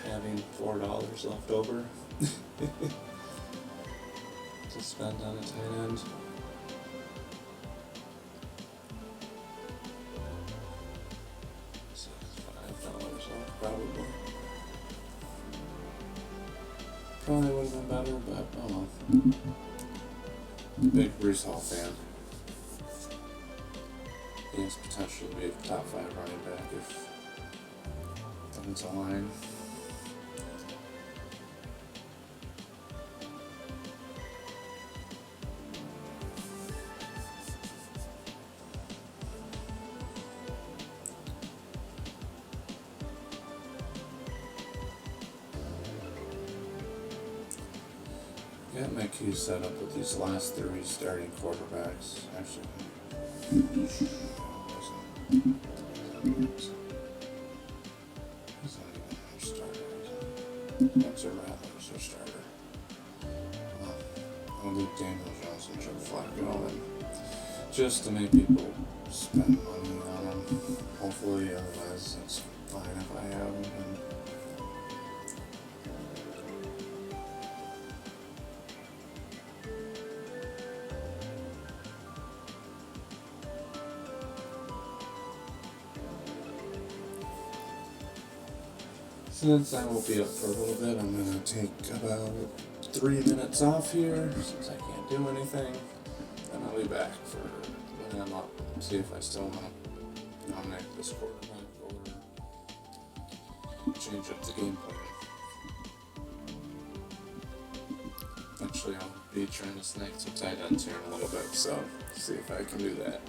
having $4 left over to spend on a tight end. So $5 off probably. Probably would have been better, but oh well. Big Breece Hall fan. He has potential to be a top 5 running back if things align. Got my queue set up with these last 3 starting quarterbacks. Actually, he's not even our starter. Spencer Rattler's our starter. I'll leave Daniel Jones and Joe Flacco in just to make people spend money on them. Hopefully, otherwise it's fine if I have them. And since I will be up for a little bit, I'm going to take about 3 minutes off here since I can't do anything. Then I'll be back for when I'm up, see if I still want to nominate this quarterback or change up the game plan. Actually, I'll be trying to snag some tight ends here in a little bit, so see if I can do that.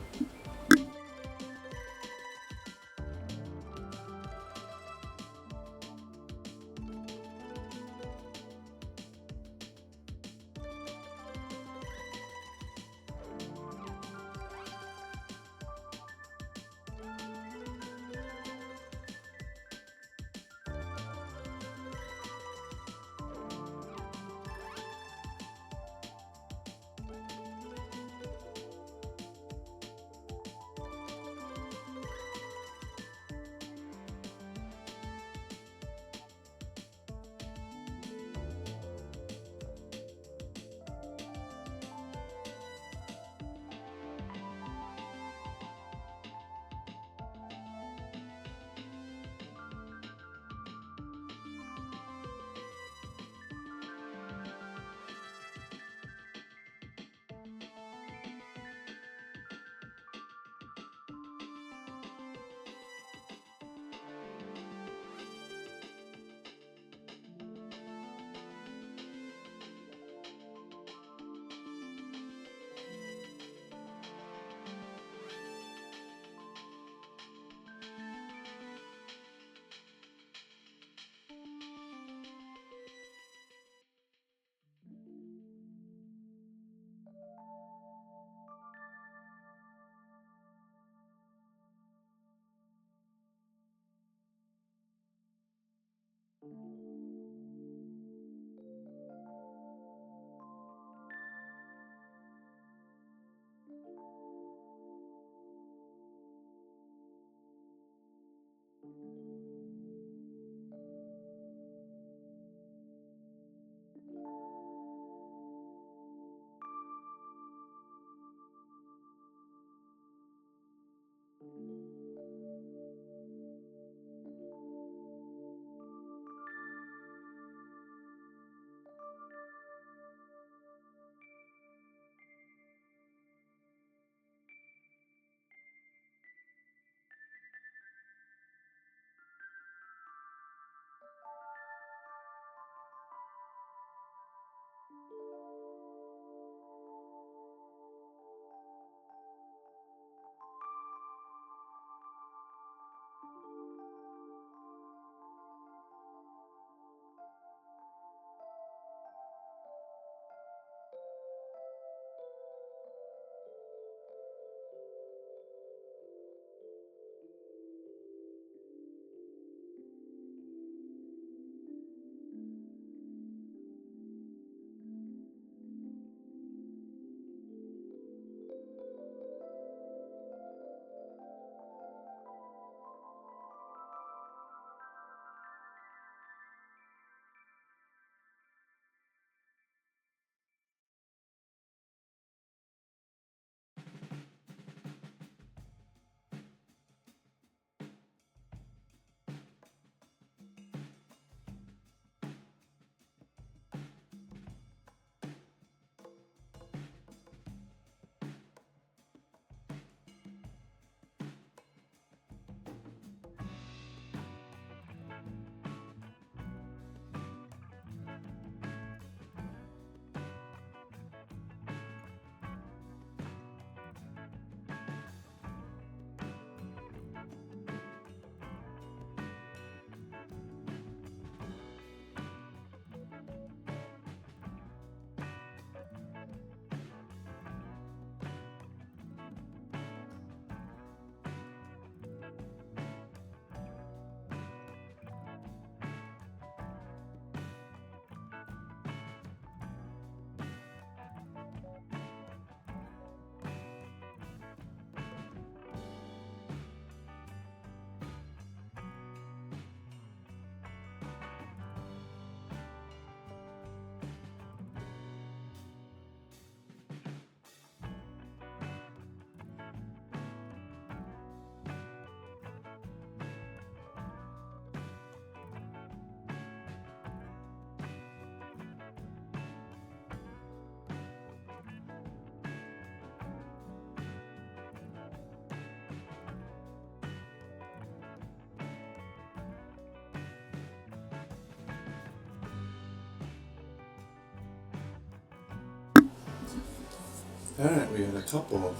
Alright, we had a couple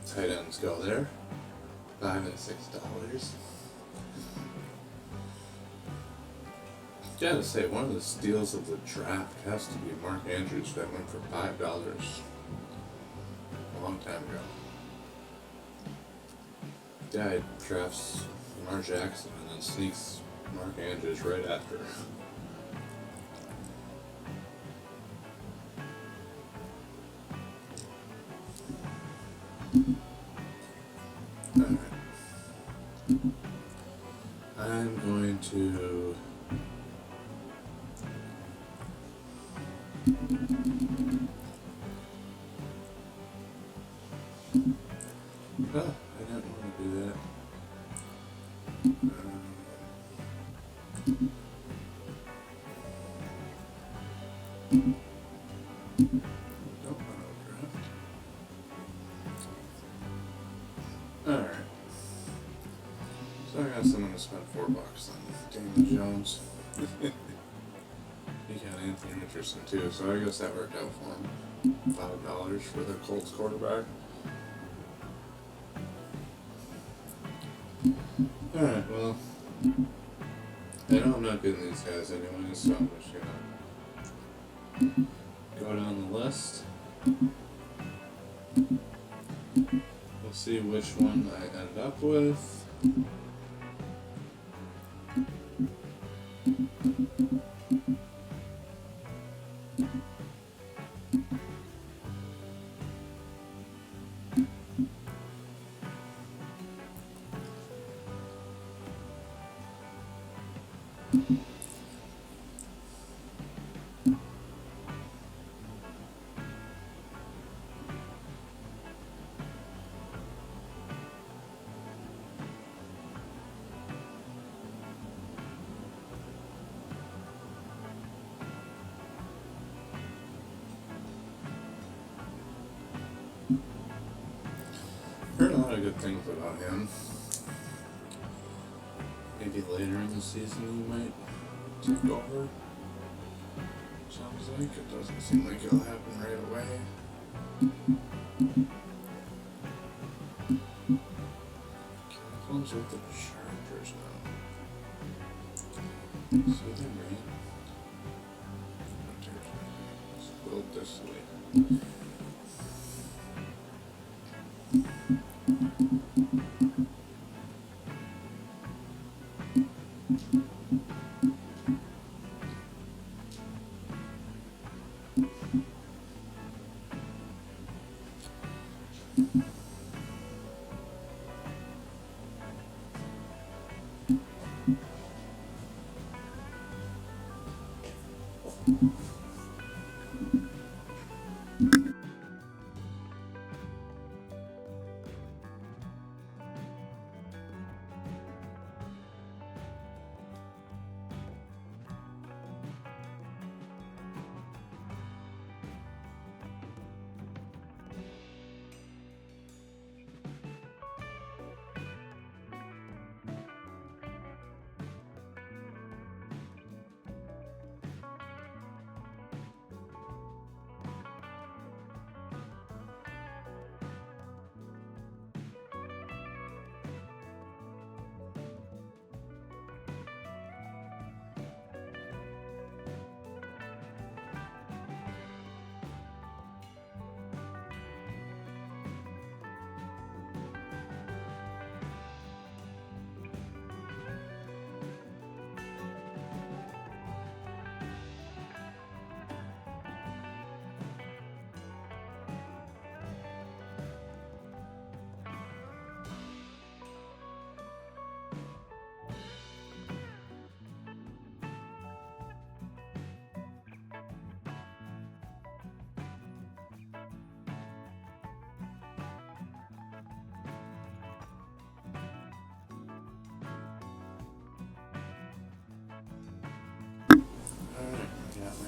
tight ends go there. $5 and $6. Gotta say, one of the steals of the draft has to be Mark Andrews that went for $5 a long time ago. Guy drafts Lamar Jackson and then sneaks Mark Andrews right after. Alright. I'm going to oh, I didn't want to do that. Don't want to draft. Alright. So I guess I'm going to spend $4 on Daniel Jones. He got Anthony Richardson too, so I guess that worked out for him. $5 for the Colts quarterback. Alright, well, I know I'm not getting these guys anyway, so I'm just gonna go down the list. We'll see which one I end up with. Heard a lot of good things about him. Maybe later in the season he might take over. Sounds like it doesn't seem like it'll happen right away. Close with the Chargers now. See them, right? Let's build this way.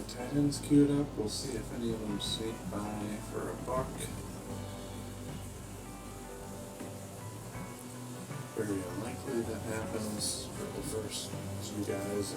Tight ends queued up. We'll see if any of them sneak by for $1. Very unlikely that happens for the first two guys.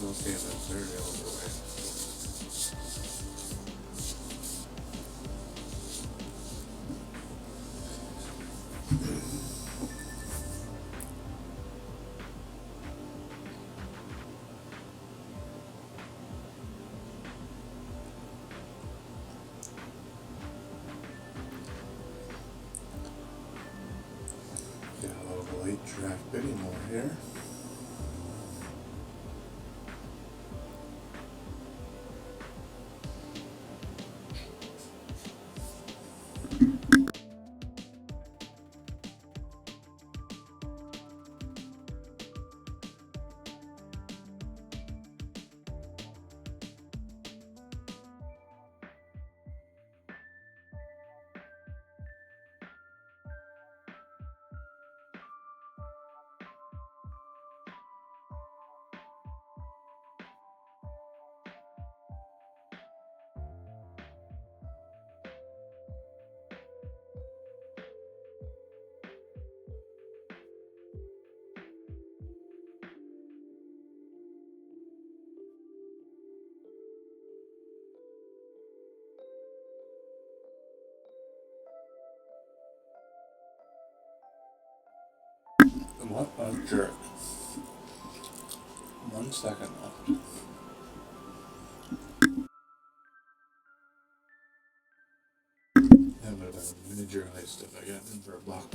Those games are very overweight. Get a little late draft bidding more here. What a jerk. 1 second left. That would have been a major heist if I got in for a block.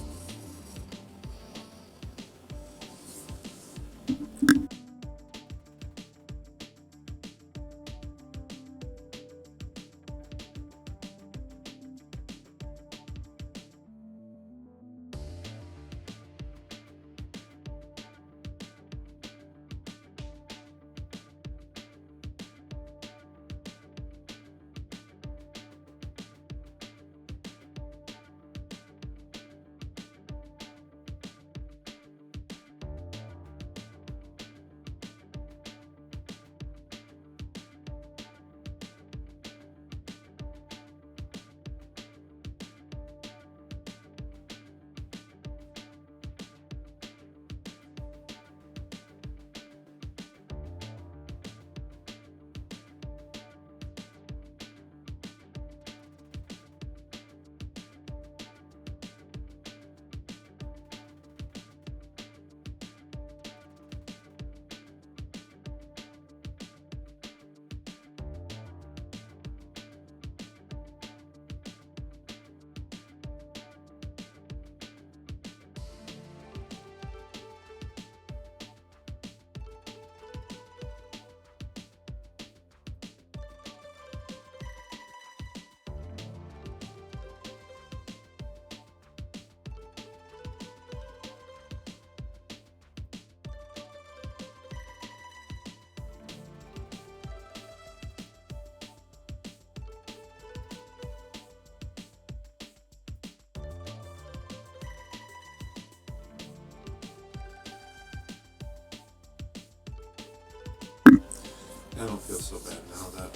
I don't feel so bad now that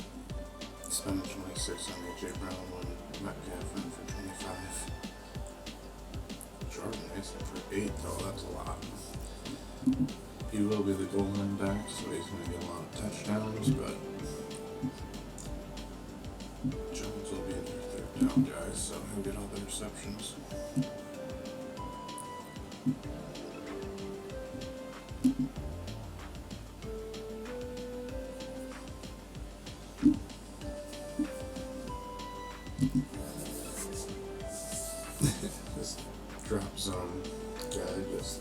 spending 26 on AJ Brown when Metcalf went for 25. Jordan Mason for 8 though, that's a lot. He will be the goal line back, so he's going to get a lot of touchdowns, but Jones will be in their third down guys, so he'll get all the receptions. This drop zone guy just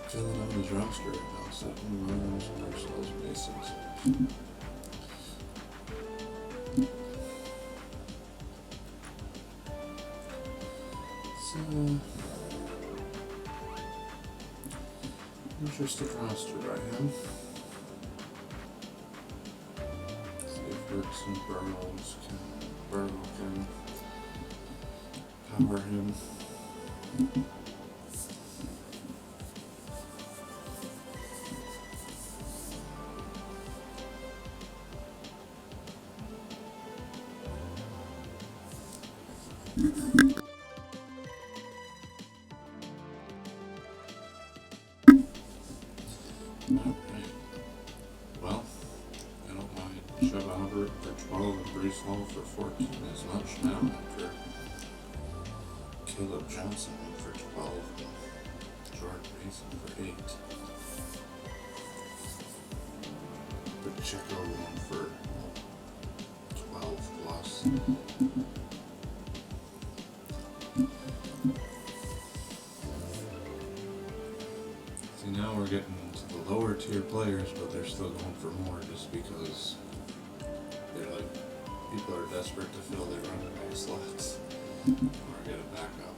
filling up his roster right now, setting runners, personals, bases. So, interesting roster by him. See if Hurts and Burrow can power him. 12 and Brees Hall for 14 as much now after Caleb Johnson went for 12 and Jordan Mason for 8. Pacheco went for 12 plus. See, now we're getting to the lower tier players, but they're still going for more just because they're like, people are desperate to fill their running back slots or get a backup.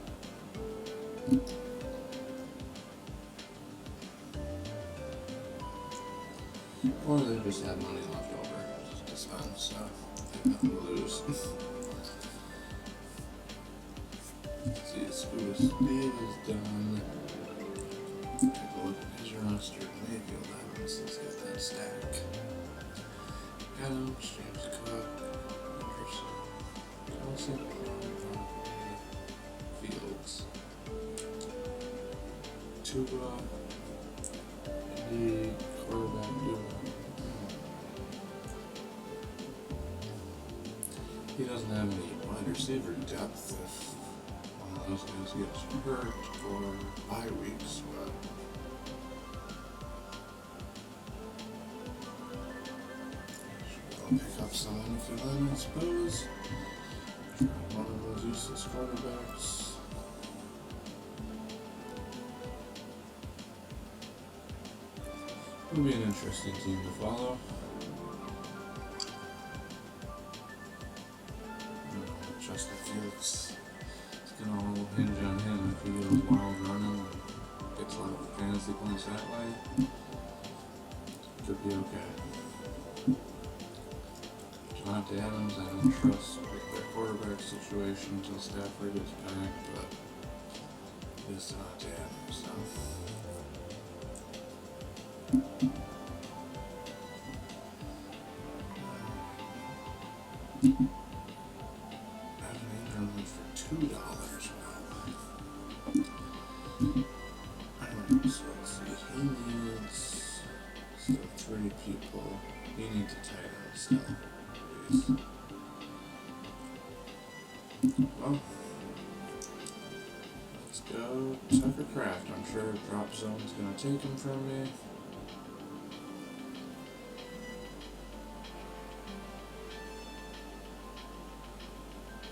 Or they just have money left over to spend, so they have nothing to lose. See, Scuba Speed is done. Take a look at his roster. Mayfield Evans, let's get that stack. Adams, James Cook, Anderson, Johnson, Fields, Tuba, Indy, quarterback duo. He doesn't have any wide receiver depth if one of those guys gets hurt or bye weeks, but I'll pick up someone if you let me, I suppose. Try one of those useless quarterbacks. It'll be an interesting team to follow. Justin Fields, it's gonna all hinge on him. If he goes wild running and gets a lot of fantasy points that way, could be okay. Devontae Adams, I don't trust with their quarterback situation until Stafford is back, but it is Devontae Adams, so. $2. Wow. Alright, so let's see. He needs still 3 people. He needs a tight end still. Please. Well, let's go Tucker Craft. I'm sure Drop Zone's gonna take him from me.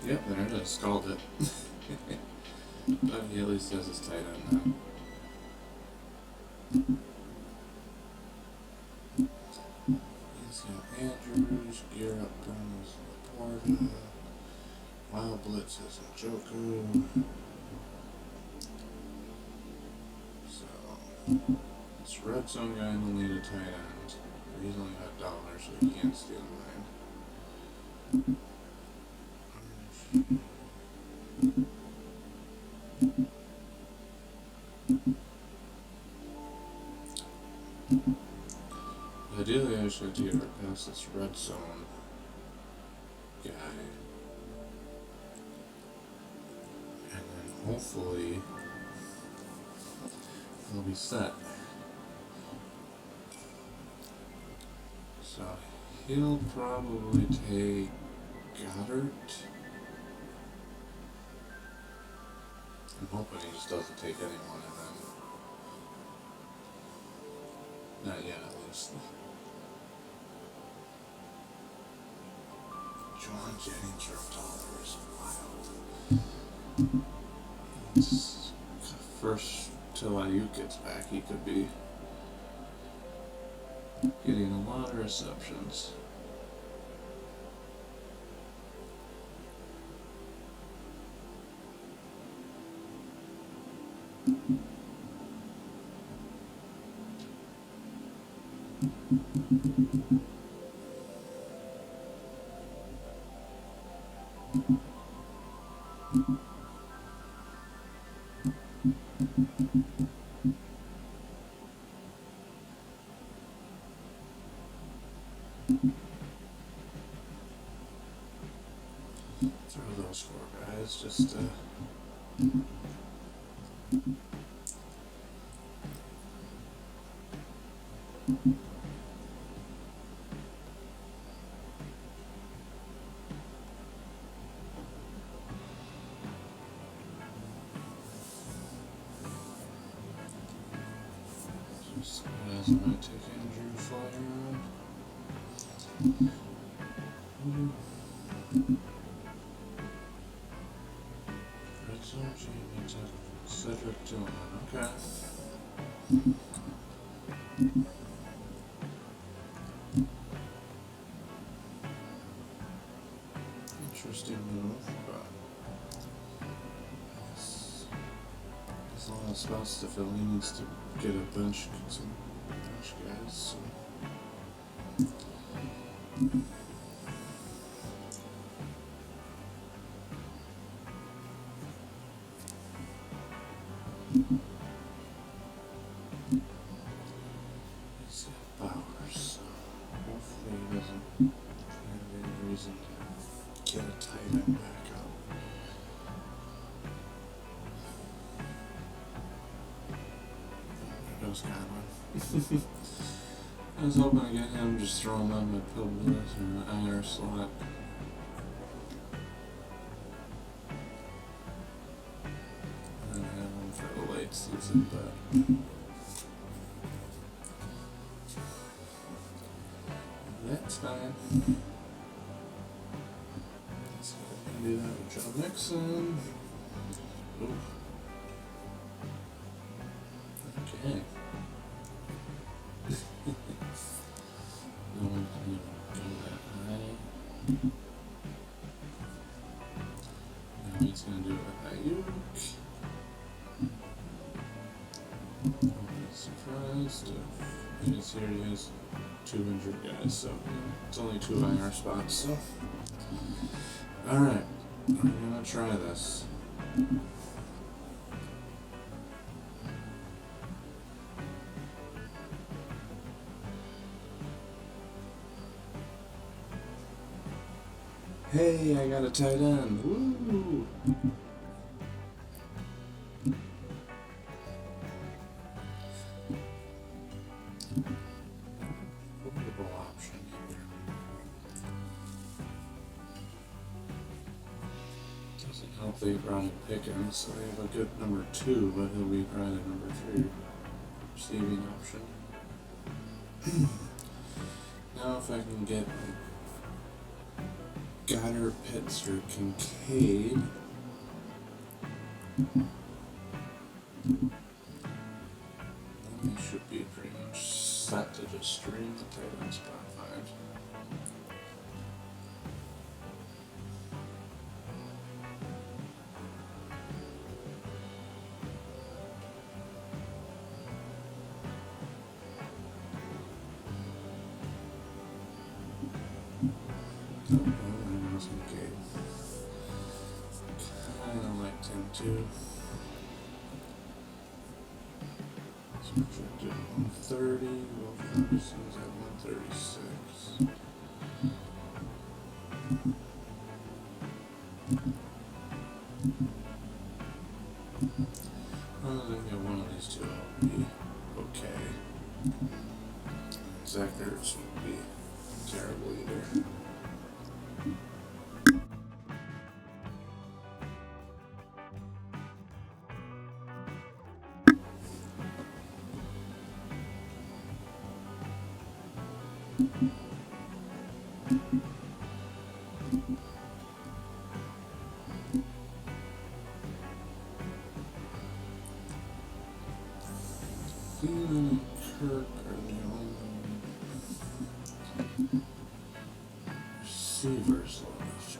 Yep, there it is. Stalled it. But he at least has his tight end now. He's got Andrews, Gear Up Guns, Laporta, Wild Blitz has Njoku. So, this red zone guy will need a tight end. He's only got $1, so he can't steal mine. Ideally, I should get past this red zone guy, and then hopefully he'll be set. So he'll probably take Goddard. I'm hoping he just doesn't take anyone of them. Not yet, at least. John Jennings for $1 is wild. It's first till Ayuk gets back, he could be getting a lot of receptions. Throw those 4 guys just guys I might take Andrew flying around. Red Zone Jamie took Cedric Dillon. Okay. Interesting move, but there's a lot of spots to fill. He needs to get some bench guys. So. He's got Bowers, so hopefully he doesn't have any reason to get a tight end back up. There goes Godwin. I was hoping to get him, just throw him on my pill list or my IR slot. I have him for the late season, but that's fine. Let's go ahead and do that with Joe Mixon. Oof. Okay. No one can go that high. Now he's going to do it with Ayuk. I'm not surprised if he's here. He has 2 injured guys, so it's only 2 IR spots. So, alright, we're going to try this. Hey, I got a tight end. Woo! Foldable option here. Doesn't help they brought in Pickens, so they have a good number 2, but he'll be probably the number 3 receiving option. Now if I can get Goddard, Pitts, or Kincaid. Then they should be pretty much set to just stream the tight end spot 5. Oh, I was Kincaid. Kinda liked him too. So we're trying to do 130. Will Ferguson's at 136. Well, I think one of these two will be okay. Zach Ertz won't be terrible either. Thielen and Kirk are the only receivers left.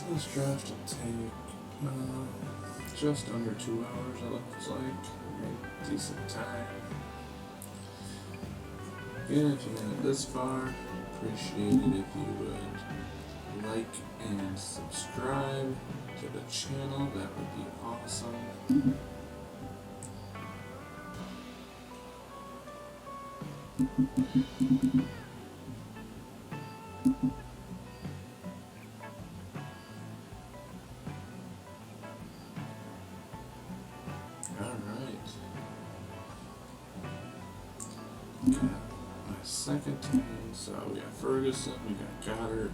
This draft will take just under 2 hours, it looks like. Decent time. Again, if you made it this far, appreciate it if you would like and subscribe to the channel. That would be awesome. Alright. Got my second team. So we got Ferguson, we got Goddard.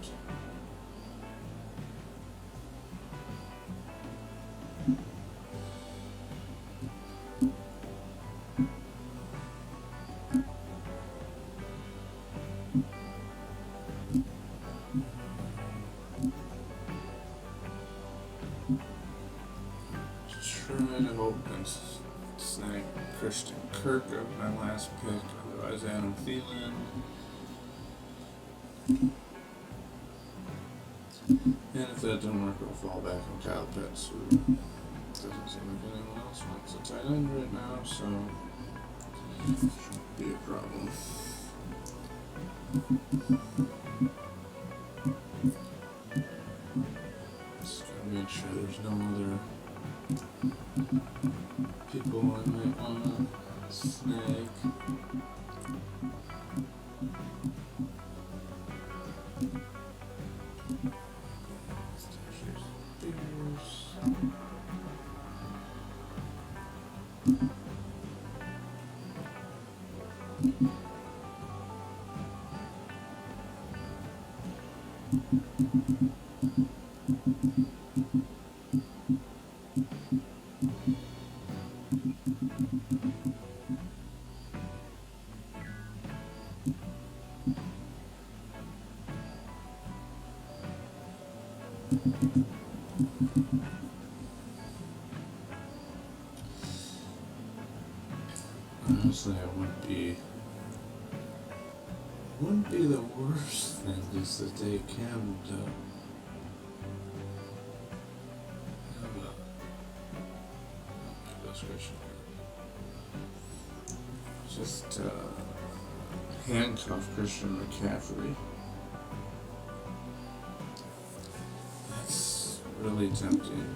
Try to hope and snag Christian Kirk of my last pick, otherwise Adam Thielen. And if that didn't work, we'll fall back on Kyle Pitts, who doesn't seem like anyone else wants a tight end right now, so shouldn't be a problem. Just gotta make sure there's no other people I might wanna snag. Honestly, it wouldn't be the worst thing just to take him to just handcuff Christian McCaffrey. That's really tempting.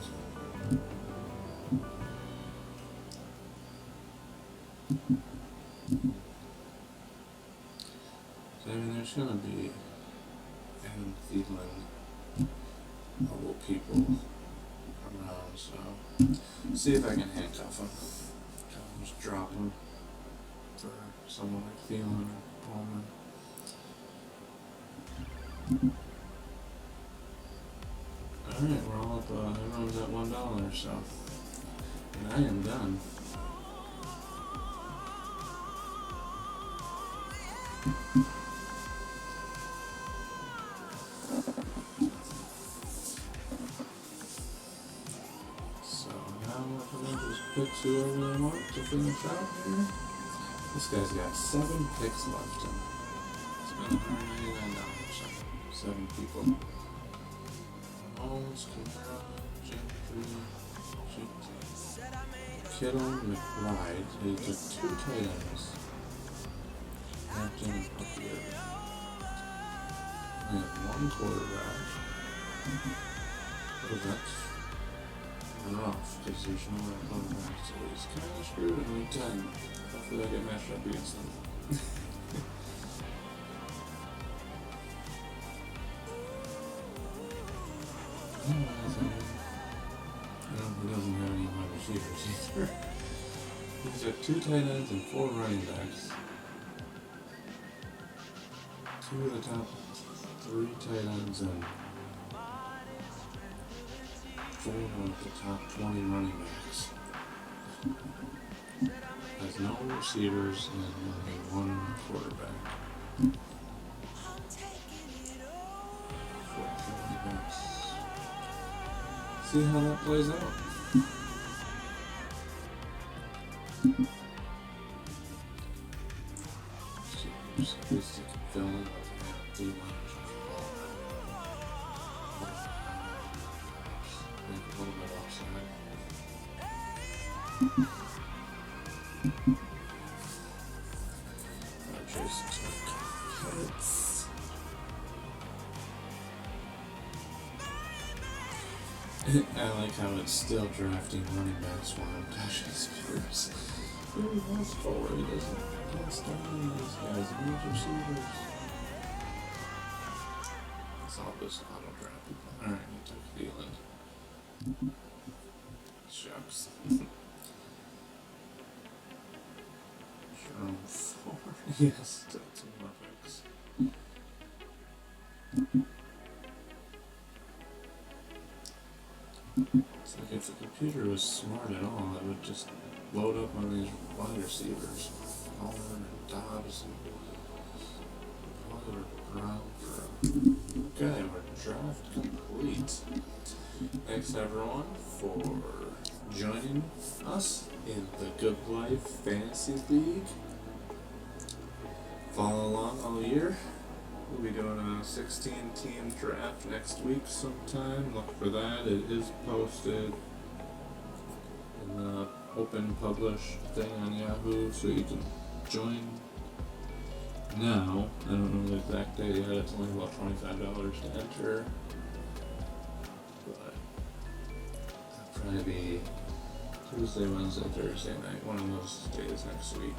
So, I mean, there's gonna be Adam Thielen, mobile people around, so see if I can handcuff him. Just drop him for someone like Thielen or Pullman. Alright, we're all up, everyone's at $1, so, and I am done. So now we're gonna just pick whoever they want to finish out here. This guy's got 7 picks left in. Spent $199, so 7 people. Holmes, Camara, Gentry, Kittle, McBride. He took 2 tight ends. Hampton and Pupier. We have 1 quarterback. Oh, that's rough, because there's no other quarterback, so he's kind of screwed in week 10. Hopefully I get matched up against him. He doesn't have any wide receivers either. He's got 2 tight ends and 4 running backs. 2 of the top 3 tight ends and 4 of the top 20 running backs. Has no receivers and only 1 quarterback. 4 running backs. See how that plays out. Just at least you can fill in with the I like how it's still drafting running backs while I'm dashing Spears. He wants forward, he can't start any of these guys, he needs receivers. It's all this auto draft. Alright, he took Thielen. Shucks. Jerome 4. Yes, still 2 more picks. It's like if the computer was smart at all, it would just load up on these wide receivers. Palmer and Dobbs and Pollard Brown for okay, we're draft complete. Thanks everyone for joining us in the Goodlife Fantasy League. Follow along all year. We'll be doing a 16-team draft next week sometime. Look for that. It is posted in the open publish thing on Yahoo, so you can join now. I don't know the exact date yet. It's only about $25 to enter. But it'll probably be Tuesday, Wednesday, Thursday night. One of those days next week.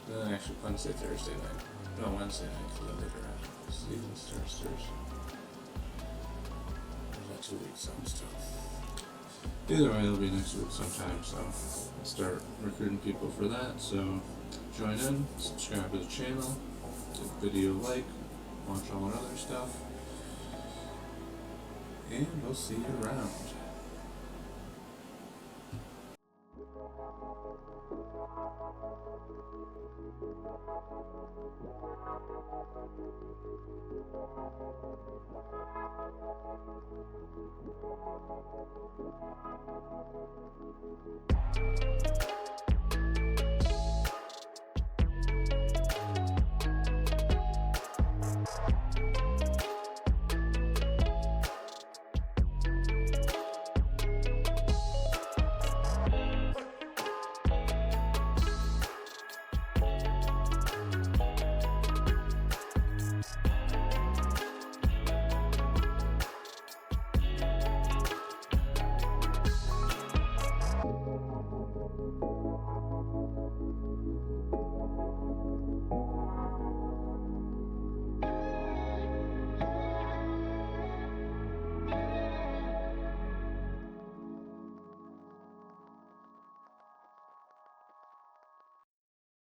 Then actually Wednesday, Thursday night. No, Wednesday night, because then they draft. Season starts Thursday. There's that 2 weeks on still. Either way, it'll be next week sometime, so I'll start recruiting people for that. So join in, subscribe to the channel, give the video a like, watch all our other stuff, and we'll see you around.